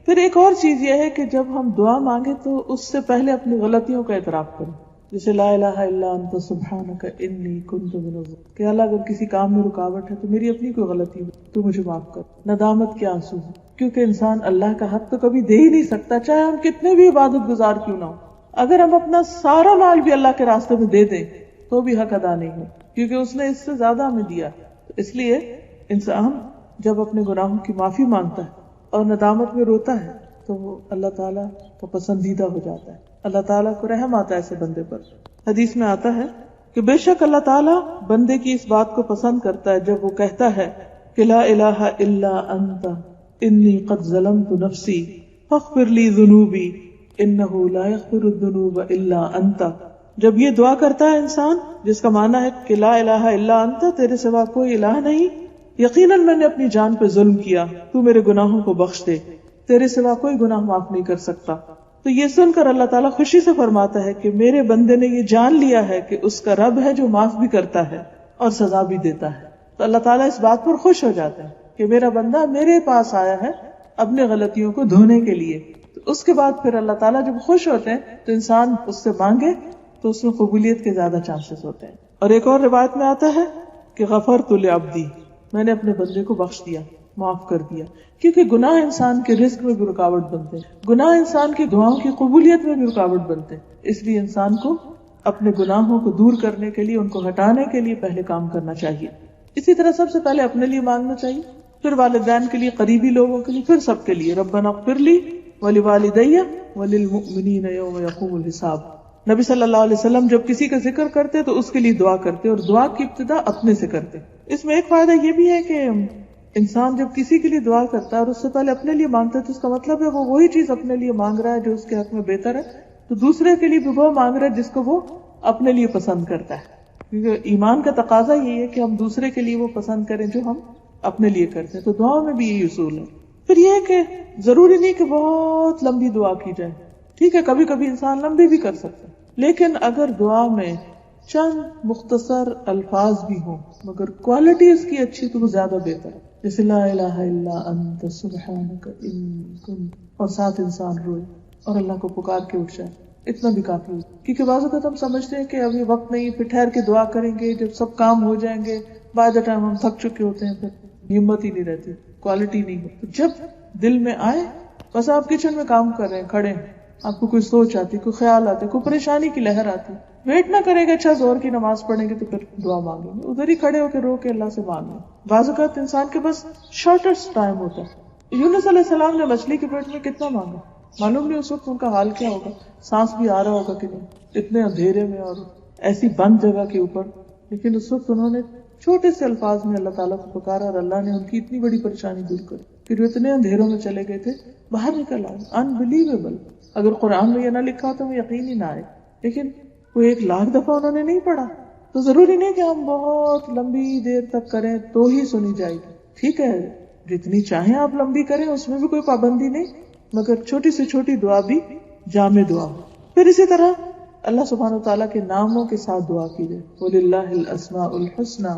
Speaker 1: پھر ایک اور چیز یہ ہے کہ جب ہم دعا مانگے تو اس سے پہلے اپنی غلطیوں کا اعتراف کریں، جیسے لا الہ الا انت سبحانک انی کنت من الظالمین، کہ اللہ اگر کسی کام میں رکاوٹ ہے تو میری اپنی کوئی غلطی ہو تو مجھے معاف کر. ندامت کے آنسو، کیونکہ انسان اللہ کا حق تو کبھی دے ہی نہیں سکتا، چاہے ہم کتنے بھی عبادت گزار کیوں نہ ہو. اگر ہم اپنا سارا مال بھی اللہ کے راستے میں دے دیں تو بھی حق ادا نہیں ہو، کیونکہ اس نے اس سے زیادہ ہمیں دیا. اس لیے انسان جب اپنے گناہوں کی معافی مانگتا ہے اور ندامت میں روتا ہے تو وہ اللہ تعالیٰ کا پسندیدہ ہو جاتا ہے. اللہ تعالیٰ کو رحم آتا ہے ایسے بندے پر. حدیث میں آتا ہے کہ بے شک اللہ تعالیٰ بندے کی اس بات کو پسند کرتا ہے جب وہ کہتا ہے کہ لا الہ الا انت انی قد ظلمت نفسی فاغفر لی ذنوبی انہ لا یغفر الذنوب الا انت. جب یہ دعا کرتا ہے انسان، جس کا معنی ہے کہ لا الہ الا انت، تیرے سوا کوئی الہ نہیں، یقیناً میں نے اپنی جان پہ ظلم کیا، تو میرے گناہوں کو بخش دے، تیرے سوا کوئی گناہ معاف نہیں کر سکتا. تو یہ سن کر اللہ تعالیٰ خوشی سے فرماتا ہے کہ میرے بندے نے یہ جان لیا ہے کہ اس کا رب ہے جو معاف بھی کرتا ہے اور سزا بھی دیتا ہے. تو اللہ تعالیٰ اس بات پر خوش ہو جاتا ہے کہ میرا بندہ میرے پاس آیا ہے اپنے غلطیوں کو دھونے کے لیے. تو اس کے بعد پھر اللہ تعالیٰ جب خوش ہوتے ہیں تو انسان اس سے مانگے تو اس میں قبولیت کے زیادہ چانسز ہوتے ہیں. اور ایک اور روایت میں آتا ہے کہ غفرت لعبدی، میں نے اپنے بندے کو بخش دیا، معاف کر دیا. کیونکہ گناہ انسان کے رزق میں بھی رکاوٹ بنتے ہیں، گناہ انسان کی دعاؤں کی قبولیت میں بھی رکاوٹ بنتے ہیں. اس لیے انسان کو اپنے گناہوں کو دور کرنے کے لیے، ان کو ہٹانے کے لیے پہلے کام کرنا چاہیے. اسی طرح سب سے پہلے اپنے لیے مانگنا چاہیے، پھر والدین کے لیے، قریبی لوگوں کے لیے، پھر سب کے لیے. ربنا اغفر لی ولوالدی وللمؤمنین یوم یقوم الحساب. نبی صلی اللہ علیہ وسلم جب کسی کا ذکر کرتے تو اس کے لیے دعا کرتے، اور دعا کی ابتدا اپنے سے کرتے. اس میں ایک فائدہ یہ بھی ہے کہ انسان جب کسی کے لیے دعا کرتا ہے اور اس سے پہلے اپنے لیے مانگتا ہے تو اس کا مطلب ہے وہ وہی چیز اپنے لیے مانگ رہا ہے جو اس کے حق میں بہتر ہے، تو دوسرے کے لیے بھی وہ مانگ رہا ہے جس کو وہ اپنے لیے پسند کرتا ہے. کیونکہ ایمان کا تقاضا یہی ہے کہ ہم دوسرے کے لیے وہ پسند کریں جو ہم اپنے لیے کرتے ہیں. تو دعاؤں میں بھی یہی اصول ہے. پھر یہ ہے کہ ضروری نہیں کہ بہت لمبی دعا کی جائے، ٹھیک ہے کبھی کبھی انسان لمبی بھی کر سکتا ہے، لیکن اگر دعا میں چند مختصر الفاظ بھی ہوں مگر کوالٹی اس کی اچھی تو وہ زیادہ بہتر ہے. جیسے لا الہ الا انت سبحانک انی کنت، اور ساتھ انسان روئے اور اللہ کو پکار کے اٹھ جائے، اتنا بھی کافی ہے. کیونکہ بعض اوقات ہم سمجھتے ہیں کہ ابھی وقت نہیں، پھر ٹھہر کے دعا کریں گے، جب سب کام ہو جائیں گے، بائی دا ٹائم ہم تھک چکے ہوتے ہیں، پھر ہمت ہی نہیں رہتی، کوالٹی نہیں ہوتی. جب دل میں آئے، بس آپ کچن میں کام کر رہے ہیں، کھڑے ہیں، آپ کو کوئی سوچ آتی، کوئی خیال آتے، کوئی پریشانی کی لہر آتی، ویٹ نہ کریں گے اچھا زور کی نماز پڑھیں گے تو پھر دعا مانگیں گے، ادھر ہی کھڑے ہو کے رو کے اللہ سے مانگیں. بعض اوقات انسان کے پاس شارٹیسٹ ٹائم ہوتا ہے. یونس علیہ السلام نے مچھلی کے پیٹ میں کتنا مانگا، معلوم نہیں اس وقت ان کا حال کیا ہوگا، سانس بھی آ رہا ہوگا کہ نہیں، اتنے اندھیرے میں اور ایسی بند جگہ کے اوپر. لیکن اس وقت انہوں نے چھوٹے سے الفاظ میں اللہ تعالیٰ کو پکارا اور اللہ نے ان کی اتنی بڑی پریشانی دور کری. پھر وہ اتنے اندھیروں میں چلے گئے تھے، باہر نکل آئے. انبلیویبل. اگر قرآن میں یہ نہ لکھا ہو تو وہ یقین ہی نہ آئے. لیکن وہ 1,00,000 دفعہ انہوں نے نہیں پڑھا. تو ضروری نہیں کہ ہم بہت لمبی دیر تک کریں تو ہی سنی جائے گی. ٹھیک ہے جتنی چاہیں آپ لمبی کریں، اس میں بھی کوئی پابندی نہیں، مگر چھوٹی سے چھوٹی دعا بھی جامع دعا ہو. پھر اسی طرح اللہ سبحانہ وتعالیٰ کے ناموں کے ساتھ دعا کیجیے. وَلِلَّهِ الْأَسْمَاءُ الْحُسْنَى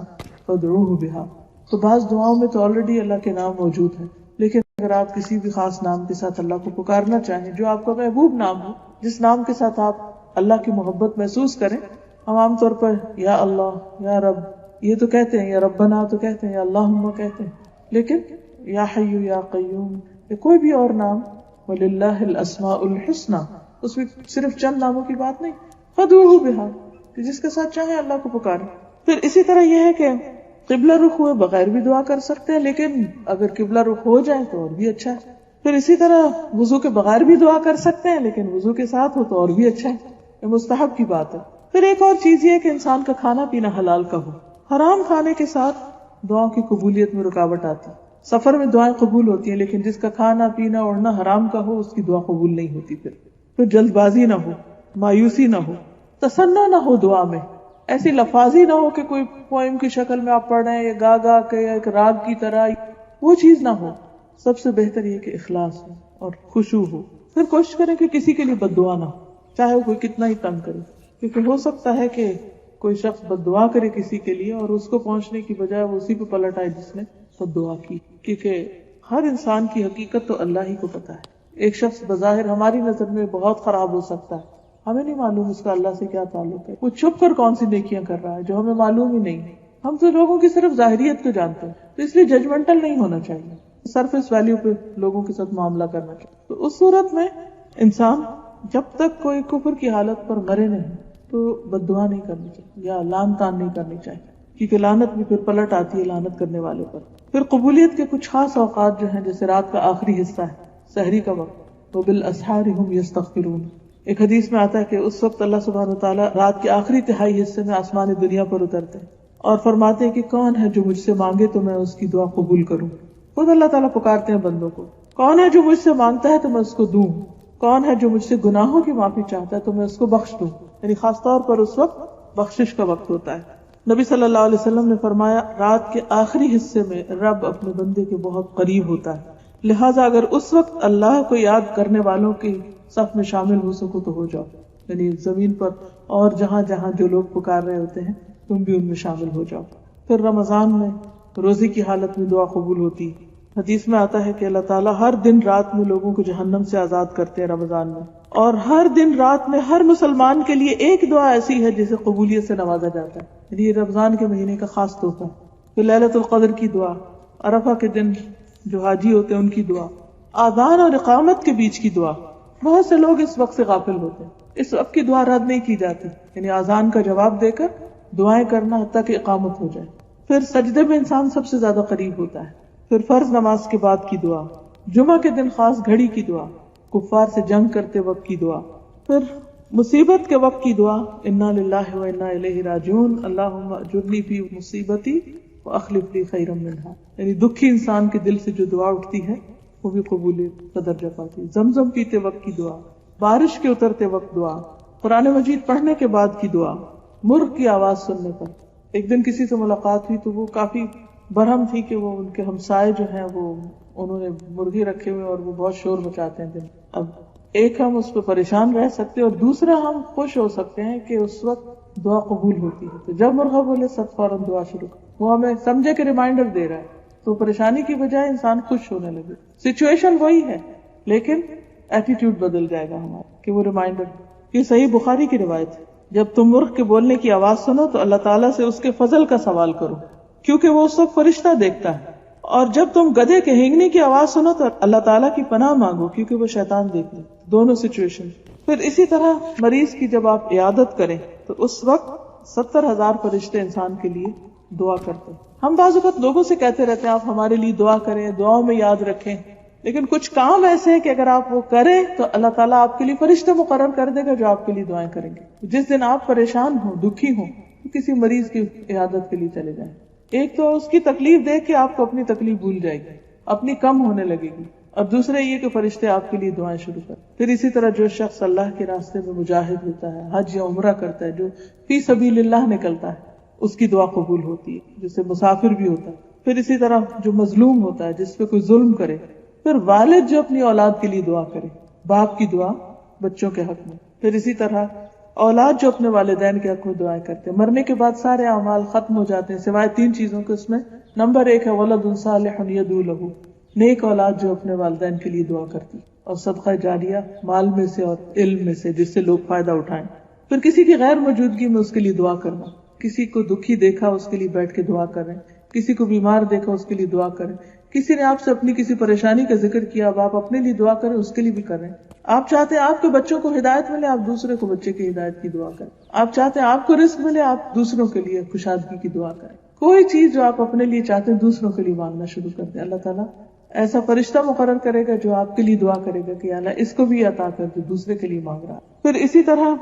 Speaker 1: فَادْعُوهُ بِهَا. تو بعض دعاؤں میں تو آلریڈی اللہ کے نام موجود ہیں، لیکن اگر آپ کسی بھی خاص نام کے ساتھ اللہ کو پکارنا چاہیں جو آپ کا محبوب نام ہو، جس نام کے ساتھ آپ اللہ کی محبت محسوس کریں. ہم عام طور پر یا اللہ، یا رب یہ تو کہتے ہیں، یا ربنا تو کہتے ہیں، یا اللہم کہتے ہیں، لیکن یا حی یا قیوم، یا کوئی بھی اور نام، وَلِلَّهِ الْأَسْمَاءُ الْحُسْنَى، اس میں صرف چند ناموں کی بات نہیں، فَادْعُوهُ بِهَا، کہ جس کے ساتھ چاہیں اللہ کو پکاریں. پھر اسی طرح یہ ہے کہ قبلہ رخ ہوئے بغیر بھی دعا کر سکتے ہیں، لیکن اگر قبلہ رخ ہو جائے تو اور بھی اچھا ہے. پھر اسی طرح وضو کے بغیر بھی دعا کر سکتے ہیں، لیکن وضو کے ساتھ ہو تو اور بھی اچھا ہے، یہ مستحب کی بات ہے. پھر ایک اور چیز یہ ہے کہ انسان کا کھانا پینا حلال کا ہو. حرام کھانے کے ساتھ دعاؤں کی قبولیت میں رکاوٹ آتی. سفر میں دعائیں قبول ہوتی ہیں، لیکن جس کا کھانا پینا اوڑھنا حرام کا ہو اس کی دعا قبول نہیں ہوتی. پھر جلد بازی نہ ہو، مایوسی نہ ہو، تسنع نہ ہو دعا میں، ایسی لفاظی نہ ہو کہ کوئی پوئم کی شکل میں آپ پڑھ رہے ہیں یا گا گا کے یا ایک راگ کی طرح، وہ چیز نہ ہو. سب سے بہتر یہ کہ اخلاص ہو اور خشوع ہو. پھر کوشش کریں کہ کسی کے لیے بد دعا نہ ہو، چاہے وہ کوئی کتنا ہی تنگ کرے، کیونکہ ہو سکتا ہے کہ کوئی شخص بد دعا کرے کسی کے لیے اور اس کو پہنچنے کی بجائے وہ اسی پہ پلٹ آئے جس نے بد دعا کی. کیونکہ ہر انسان کی حقیقت تو اللہ ہی کو پتا ہے. ایک شخص بظاہر ہماری نظر میں بہت خراب ہو سکتا ہے، ہمیں نہیں معلوم اس کا اللہ سے کیا تعلق ہے، وہ چھپ کر کون سی نیکیاں کر رہا ہے جو ہمیں معلوم ہی نہیں. ہم تو لوگوں کی صرف ظاہریت کو جانتے ہیں، تو اس لیے ججمنٹل نہیں ہونا چاہیے، سرفیس ویلیو پہ لوگوں کے ساتھ معاملہ کرنا چاہیے. تو اس صورت میں انسان جب تک کوئی کفر کی حالت پر مرے نہیں تو بد دعا نہیں کرنی چاہیے یا لعن طعن نہیں کرنی چاہیے، کیونکہ لعنت بھی پھر پلٹ آتی ہے لعنت کرنے والے پر. پھر قبولیت کے کچھ خاص اوقات جو ہیں، جیسے رات کا آخری حصہ ہے، سحری کا وقت، وَبِالْأَسْحَارِ هُمْ يَسْتَغْفِرُونَ. ایک حدیث میں آتا ہے کہ اس وقت اللہ سبحانہ وتعالیٰ رات کے آخری تہائی حصے میں آسمان دنیا پر اترتے ہیں اور فرماتے ہیں کہ کون ہے جو مجھ سے مانگے تو میں اس کی دعا قبول کروں. خود اللہ تعالیٰ پکارتے ہیں بندوں کو، کون ہے جو مجھ سے مانگتا ہے تو میں اس کو دوں، کون ہے جو مجھ سے گناہوں کی معافی چاہتا ہے تو میں اس کو بخش دوں. یعنی خاص طور پر اس وقت بخشش کا وقت ہوتا ہے. نبی صلی اللہ علیہ وسلم نے فرمایا رات کے آخری حصے میں رب اپنے بندے کے بہت قریب ہوتا ہے، لہٰذا اگر اس وقت اللہ کو یاد کرنے والوں کی صف میں شامل ہو سکو تو ہو جاؤ. یعنی زمین پر اور جہاں جہاں جو لوگ پکار رہے ہوتے ہیں تم بھی ان میں شامل ہو جاؤ. پھر رمضان میں روزے کی حالت میں دعا قبول ہوتی. حدیث میں آتا ہے کہ اللہ تعالیٰ ہر دن رات میں لوگوں کو جہنم سے آزاد کرتے ہیں رمضان میں، اور ہر دن رات میں ہر مسلمان کے لیے ایک دعا ایسی ہے جسے قبولیت سے نوازا جاتا ہے. یہ رمضان کے مہینے کا خاص تحفہ. پھر لیلۃ القدر کی دعا، عرفہ کے دن جو حاجی ہوتے ہیں ان کی دعا، آذان اور اقامت کے بیچ کی دعا. بہت سے لوگ اس وقت سے غافل ہوتے ہیں، اس وقت کی دعا رد نہیں کی جاتی، یعنی آذان کا جواب دے کر دعائیں کرنا حتیٰ کہ اقامت ہو جائے. پھر سجدے میں انسان سب سے زیادہ قریب ہوتا ہے. پھر فرض نماز کے بعد کی دعا، جمعہ کے دن خاص گھڑی کی دعا، کفار سے جنگ کرتے وقت کی دعا. پھر مصیبت کے وقت کی دعا، انا للہ و انا الیہ راجعون، اللہم اجرنی فی مصیبتی واخلف لی خیرا منہا. یعنی دکھی انسان کے دل سے جو دعا اٹھتی ہے وہ بھی قبولیت کا درجہ پاتی. زمزم پیتے وقت کی دعا، بارش کے اترتے وقت دعا، قرآن مجید پڑھنے کے بعد کی دعا، مرغ کی آواز سننے پر. ایک دن کسی سے ملاقات ہوئی تو وہ کافی برہم تھی کہ وہ ان کے ہمسائے جو ہیں وہ انہوں نے مرغی رکھے ہوئے اور وہ بہت شور مچاتے ہیں دن. اب ایک ہم اس پہ پریشان رہ سکتے اور دوسرا ہم خوش ہو سکتے ہیں کہ اس وقت دعا قبول ہوتی ہے. تو جب مرغا بولے سب فوراً دعا شروع، وہ ہمیں سمجھے کہ ریمائنڈر دے رہا ہے، تو پریشانی کی بجائے انسان خوش ہونے لگے. سچویشن وہی ہے لیکن ایٹیٹیوڈ بدل جائے گا ہمارا کہ وہ ریمائنڈر. یہ صحیح بخاری کی روایت ہے، جب تم مرغ کے بولنے کی آواز سنو تو اللہ تعالیٰ سے اس کے فضل کا سوال کرو کیونکہ وہ اس وقت فرشتہ دیکھتا ہے، اور جب تم گدھے کے ہینگنے کی آواز سنو تو اللہ تعالیٰ کی پناہ مانگو کیونکہ وہ شیطان دیکھتا ہے. دونوں سچویشن. پھر اسی طرح مریض کی جب آپ عیادت کریں تو اس وقت 70,000 فرشتے انسان کے لیے دعا کرتے ہیں. ہم بعض اوقات لوگوں سے کہتے رہتے ہیں آپ ہمارے لیے دعا کریں، دعاؤں میں یاد رکھیں، لیکن کچھ کام ایسے ہیں کہ اگر آپ وہ کریں تو اللہ تعالیٰ آپ کے لیے فرشتے مقرر کر دے گا جو آپ کے لیے دعائیں کریں گے. جس دن آپ پریشان ہوں، دکھی ہوں، تو کسی مریض کی عیادت کے لیے چلے جائیں. ایک تو اس کی تکلیف دیکھ کے آپ کو اپنی تکلیف بھول جائے گی، اپنی کم ہونے لگے گی، اور دوسرا یہ کہ فرشتے آپ کے لیے دعائیں شروع کر. پھر اسی طرح جو شخص اللہ کے راستے میں مجاہد ہوتا ہے، حج یا عمرہ کرتا ہے، جو فی سبیل اللہ نکلتا ہے، اس کی دعا قبول ہوتی ہے، جسے مسافر بھی ہوتا ہے. پھر اسی طرح جو مظلوم ہوتا ہے، جس پہ کوئی ظلم کرے. پھر والد جو اپنی اولاد کے لیے دعا کرے، باپ کی دعا بچوں کے حق میں. پھر اسی طرح اولاد جو اپنے والدین کے حق میں دعائیں کرتے ہیں. مرنے کے بعد سارے اعمال ختم ہو جاتے ہیں سوائے 3 چیزوں کے. اس میں نمبر 1 ہے ولد صالح یدعو لہ، نیک اولاد جو اپنے والدین کے لیے دعا کرتی، اور صدقہ جاریہ مال میں سے اور علم میں سے جس سے لوگ فائدہ اٹھائیں. پھر کسی کی غیر موجودگی میں اس کے لیے دعا کرنا، کسی کو دکھی دیکھا اس کے لیے بیٹھ کے دعا کریں، کسی کو بیمار دیکھا اس کے لیے دعا کریں، کسی نے آپ سے اپنی کسی پریشانی کا ذکر کیا، اب آپ اپنے لیے دعا کریں، اس کے لیے بھی کریں. آپ چاہتے ہیں آپ کے بچوں کو ہدایت ملے، آپ دوسرے کو بچے کی ہدایت کی دعا کریں. آپ چاہتے ہیں آپ کو رزق ملے، آپ دوسروں کے لیے خوشحالی کی دعا کریں. کوئی چیز جو آپ اپنے لیے چاہتے ہیں دوسروں کے لیے مانگنا شروع کر دیں. اللہ تعالیٰ ایسا فرشتہ مقرر کرے گا جو آپ کے لیے دعا کرے گا کہ اللہ اس کو بھی عطا کر جو دوسرے کے لیے مانگ رہا. پھر اسی طرح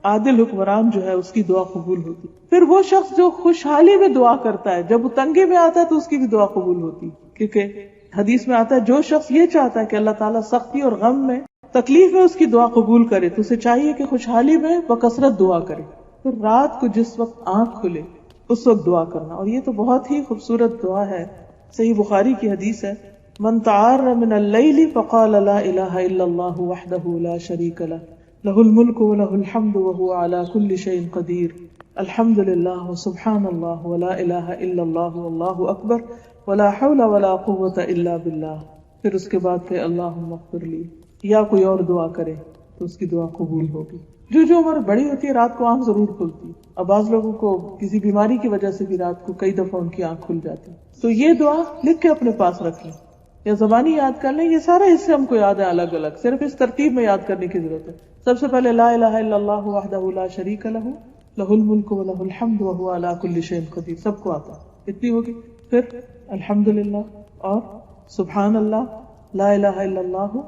Speaker 1: عادل حکمران جو ہے اس کی دعا قبول ہوتی. پھر وہ شخص جو خوشحالی میں دعا کرتا ہے، جب وہ تنگی میں آتا ہے تو اس کی بھی دعا قبول ہوتی، کیونکہ حدیث میں آتا ہے جو شخص یہ چاہتا ہے کہ اللہ تعالیٰ سختی اور غم میں، تکلیف میں اس کی دعا قبول کرے تو اسے چاہیے کہ خوشحالی میں بکثرت دعا کرے. پھر رات کو جس وقت آنکھ کھلے اس وقت دعا کرنا. اور یہ تو بہت ہی خوبصورت دعا ہے. صحیح بخاری کی حدیث ہے، من تعار من اللیل فقال لا الہ الا اللہ وحدہ لا شریک لہ لہ الملک ولہ الحمد وہو علی کل شیء قدیر الحمد للہ وسبحان اللہ ولا الہ الا اللہ واللہ اکبر ولا حول ولا قوة الا باللہ. پھر اس کے بعد کہ اللہم اغفر لی، یا کوئی اور دعا کرے تو اس کی دعا قبول ہوگی. جو عمر بڑی ہوتی ہے رات کو آنکھ ضرور کھلتی. اب بعض لوگوں کو کسی بیماری کی وجہ سے بھی رات کو کئی دفعہ ان کی آنکھ کھل جاتی، تو یہ دعا لکھ کے اپنے پاس رکھ لیں یا زبانی یاد کر لیں. یہ سارے حصے ہم کو یاد ہے الگ الگ، صرف اس ترتیب میں یاد کرنے کی ضرورت ہے. سب سے پہلے لا الہ الا اللہ وحدہ لا شریک لہ لہ الملک ولہ الحمد وہو علی کل شیء قدیر، سب کو آتا اتنی ہوگی. پھر الحمدللہ اور سبحان اللہ، لا الہ الا اللہ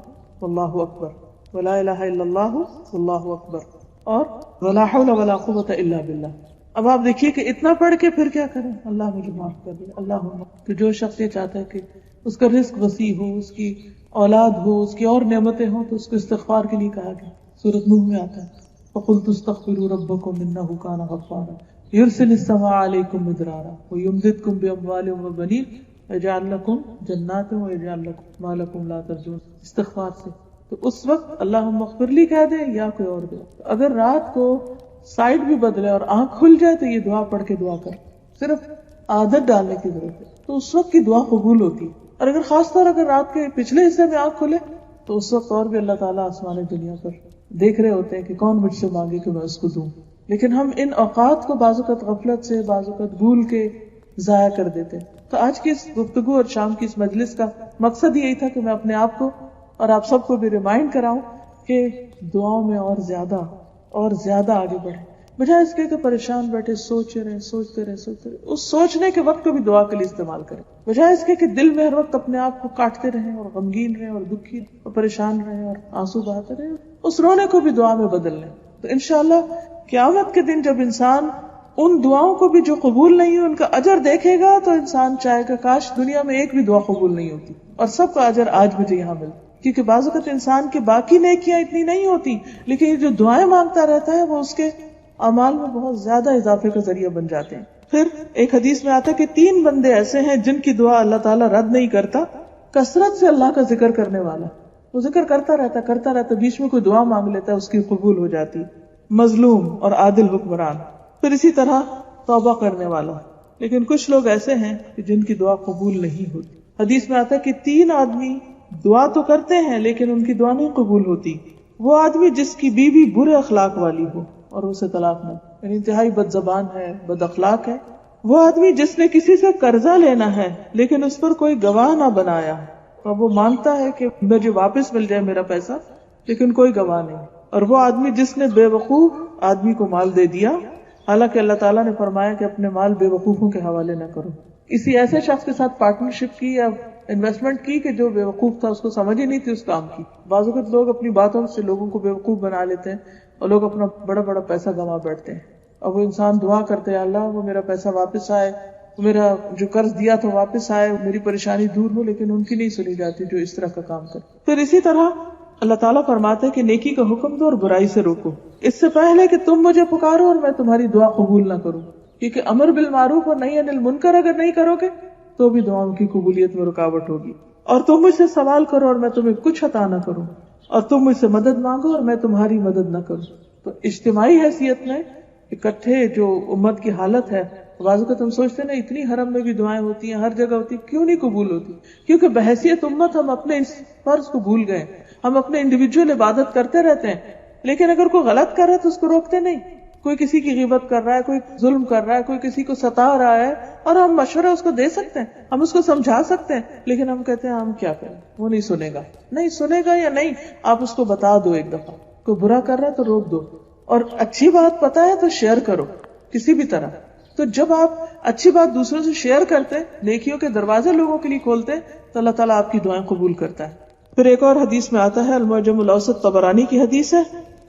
Speaker 1: واللہ اکبر ولا الہ الا اللہ واللہ اکبر اور ولا حول ولا قوة الا باللہ. اب آپ دیکھیے کہ اتنا پڑھ کے پھر کیا کریں، اللہ مجھے معاف کر دے اللہم. تو جو شخص یہ چاہتا ہے کہ اس کا رزق وسیع ہو، اس کی اولاد ہو، اس کی اور نعمتیں ہوں، تو اس کو استغفار کے لیے کہا گیا. سورۃ نوح میں آتا ہے فَقُلْتُ اسْتَغْفِرُوا رَبَّكُمْ إِنَّهُ كَانَ غَفَّارًا يُرْسِلِ السَّمَاءَ عَلَيْكُمْ مِدْرَارًا وَيُمْدِدْكُمْ بِأَمْوَالٍ وَبَنِينَ وَيَجْعَلْ لَكُمْ جَنَّاتٍ وَيَجْعَلْ لَكُمْ مَا لَكُمْ لَا تَرْجُونَ. استغفار سے تو اس وقت اللہم اغفر لی کہہ دے یا کوئی اور دعا. اگر رات کو سائڈ بھی بدلے اور آنکھ کھل جائے تو یہ دعا پڑھ کے دعا کر، صرف عادت ڈالنے کی ضرورت ہے، تو اس وقت کی دعا قبول ہوتی. اور اگر خاص طور اگر رات کے پچھلے حصے میں آنکھ کھلے تو اس وقت اور بھی اللہ تعالیٰ آسمان دنیا پر دیکھ رہے ہوتے ہیں کہ کون مجھ سے مانگے کہ میں اس کو دوں. لیکن ہم ان اوقات کو بعض اوقات غفلت سے، بعض اوقات بھول کے ضائع کر دیتے. تو آج کی اس گفتگو اور شام کی اس مجلس کا مقصد یہی تھا کہ میں اپنے آپ کو اور آپ سب کو بھی ریمائنڈ کراؤں کہ دعاؤں میں اور زیادہ آگے بڑھیں، بجائے اس کے کہ پریشان بیٹھے سوچتے رہے. اس سوچنے کے وقت کو بھی دعا کے لیے استعمال کریں، بجائے اس کے کہ دل میں ہر وقت اپنے آپ کو کاٹتے رہیں اور غمگین رہیں اور دکھی اور پریشان رہیں اور آنسو بہاتے رہیں. اس رونے کو بھی دعا میں بدل لیں. تو انشاءاللہ قیامت کے دن جب انسان ان دعاؤں کو بھی جو قبول نہیں ہوئی ان کا اجر دیکھے گا تو انسان چاہے گا کاش دنیا میں ایک بھی دعا قبول نہیں ہوتی اور سب کا اجر آج مجھے یہاں ملتا. کیونکہ بعض اوقات انسان کی باقی نیکیاں اتنی نہیں ہوتی، لیکن یہ جو دعائیں مانگتا رہتا ہے وہ اس کے اعمال میں بہت زیادہ اضافے کا ذریعہ بن جاتے ہیں. پھر ایک حدیث میں آتا ہے کہ 3 بندے ایسے ہیں جن کی دعا اللہ تعالیٰ رد نہیں کرتا. کثرت سے اللہ کا ذکر کرنے والا، وہ ذکر کرتا رہتا، بیچ میں کوئی دعا مانگ لیتا ہے اس کی قبول ہو جاتی. مظلوم اور عادل حکمران. پھر اسی طرح توبہ کرنے والا. لیکن کچھ لوگ ایسے ہیں کہ جن کی دعا قبول نہیں ہوتی. حدیث میں آتا ہے کہ 3 آدمی دعا تو کرتے ہیں لیکن ان کی دعا نہیں قبول ہوتی. وہ آدمی جس کی بیوی برے اخلاق والی ہو اور اسے طلاق نہ، یعنی انتہائی بد زبان ہے، بد اخلاق ہے. وہ آدمی جس نے کسی سے قرضہ لینا ہے لیکن اس پر کوئی گواہ نہ بنایا اور وہ مانگتا ہے کہ مجھے واپس مل جائے میرا پیسہ لیکن کوئی گواہ نہیں. اور وہ آدمی جس نے بے وقوف آدمی کو مال دے دیا، حالانکہ اللہ تعالیٰ نے فرمایا کہ اپنے مال بے وقوفوں کے حوالے نہ کرو. کسی ایسے شخص کے ساتھ پارٹنرشپ کی یا انویسٹمنٹ کی کہ جو بے وقوف تھا، اس کو سمجھ ہی نہیں تھی اس کام کی. بعض اوقات لوگ اپنی باتوں سے لوگوں کو بے وقوف بنا لیتے ہیں اور لوگ اپنا بڑا پیسہ گنوا بیٹھتے ہیں. اور وہ انسان دعا کرتے ہیں اللہ وہ میرا پیسہ واپس آئے، میرا جو قرض دیا تھا واپس آئے، میری پریشانی دور ہو، لیکن ان کی نہیں سنی جاتی جو اس طرح کا کام کرتے. پھر اسی طرح اللہ تعالیٰ فرماتے ہیں کہ نیکی کا حکم دو اور برائی سے روکو، اس سے پہلے کہ تم مجھے پکارو اور میں تمہاری دعا قبول نہ کروں. کیونکہ امر بالمعروف اور نہی عن المنکر اگر نہیں کرو گے تو بھی دعاؤں کی قبولیت میں رکاوٹ ہوگی. اور تم مجھ سے سوال کرو اور میں تمہیں کچھ عطا نہ کروں، اور تم مجھ سے مدد مانگو اور میں تمہاری مدد نہ کروں. تو اجتماعی حیثیت میں اکٹھے جو امت کی حالت ہے، بعض اوقات ہم سوچتے ہیں نا اتنی حرم میں بھی دعائیں ہوتی ہیں، ہر جگہ ہوتی ہیں، کیوں نہیں قبول ہوتی؟ کیونکہ بحیثیت امت ہم اپنے اس فرض کو بھول گئے. ہم اپنے انڈیویجول عبادت کرتے رہتے ہیں، لیکن اگر کوئی غلط کر رہا ہے تو اس کو روکتے نہیں. کوئی کسی کی غیبت کر رہا ہے، کوئی ظلم کر رہا ہے، کوئی کسی کو ستا رہا ہے، اور ہم مشورہ اس کو دے سکتے ہیں، ہم اس کو سمجھا سکتے ہیں، لیکن ہم کہتے ہیں ہم کیا کریں، وہ نہیں سنے گا، نہیں سنے گا یا نہیں، آپ اس کو بتا دو ایک دفعہ، کوئی برا کر رہا ہے تو روک دو، اور اچھی بات پتا ہے تو شیئر کرو کسی بھی طرح. تو جب آپ اچھی بات دوسروں سے شیئر کرتے، نیکیوں کے دروازے لوگوں کے لیے کھولتے، تو اللہ تعالیٰ آپ کی دعائیں قبول کرتا ہے. پھر ایک اور حدیث میں آتا ہے، المعجم الاوسط طبرانی کی حدیث ہے،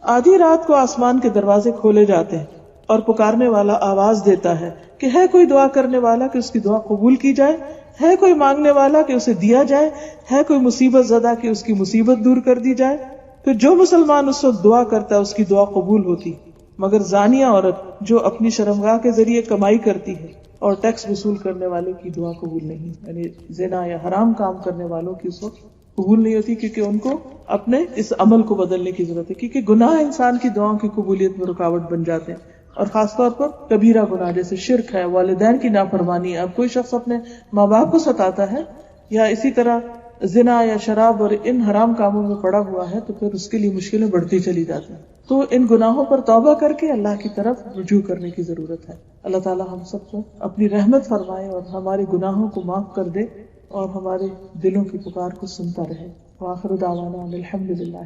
Speaker 1: آدھی رات کو آسمان کے دروازے کھولے جاتے ہیں اور پکارنے والا آواز دیتا ہے کہ ہے کوئی دعا کرنے والا کہ اس کی دعا قبول کی جائے، ہے کوئی مانگنے والا کہ اسے دیا جائے، ہے کوئی مصیبت زدہ کہ اس کی مصیبت دور کر دی جائے. پھر جو مسلمان اس وقت دعا کرتا ہے اس کی دعا قبول ہوتی، مگر زانیہ عورت جو اپنی شرمگاہ کے ذریعے کمائی کرتی ہے اور ٹیکس وصول کرنے والے کی دعا قبول نہیں، یعنی زنا یا حرام کام کرنے والوں کی اس وقت قبول نہیں ہوتی، کیونکہ ان کو اپنے اس عمل کو بدلنے کی ضرورت ہے، کیونکہ گناہ انسان کی دعاؤں کی قبولیت میں رکاوٹ بن جاتے ہیں، اور خاص طور پر کبیرہ گناہ جیسے شرک ہے، والدین کی نافرمانی ہے. اب کوئی شخص اپنے ماں باپ کو ستاتا ہے یا اسی طرح زنا یا شراب اور ان حرام کاموں میں پڑا ہوا ہے، تو پھر اس کے لیے مشکلیں بڑھتی چلی جاتی ہیں. تو ان گناہوں پر توبہ کر کے اللہ کی طرف رجوع کرنے کی ضرورت ہے. اللہ تعالی ہم سب کو اپنی رحمت فرمائے اور ہمارے گناہوں کو معاف کر دے اور ہمارے دلوں کی پکار کو سنتا رہے. وآخر دعوانا الحمدللہ.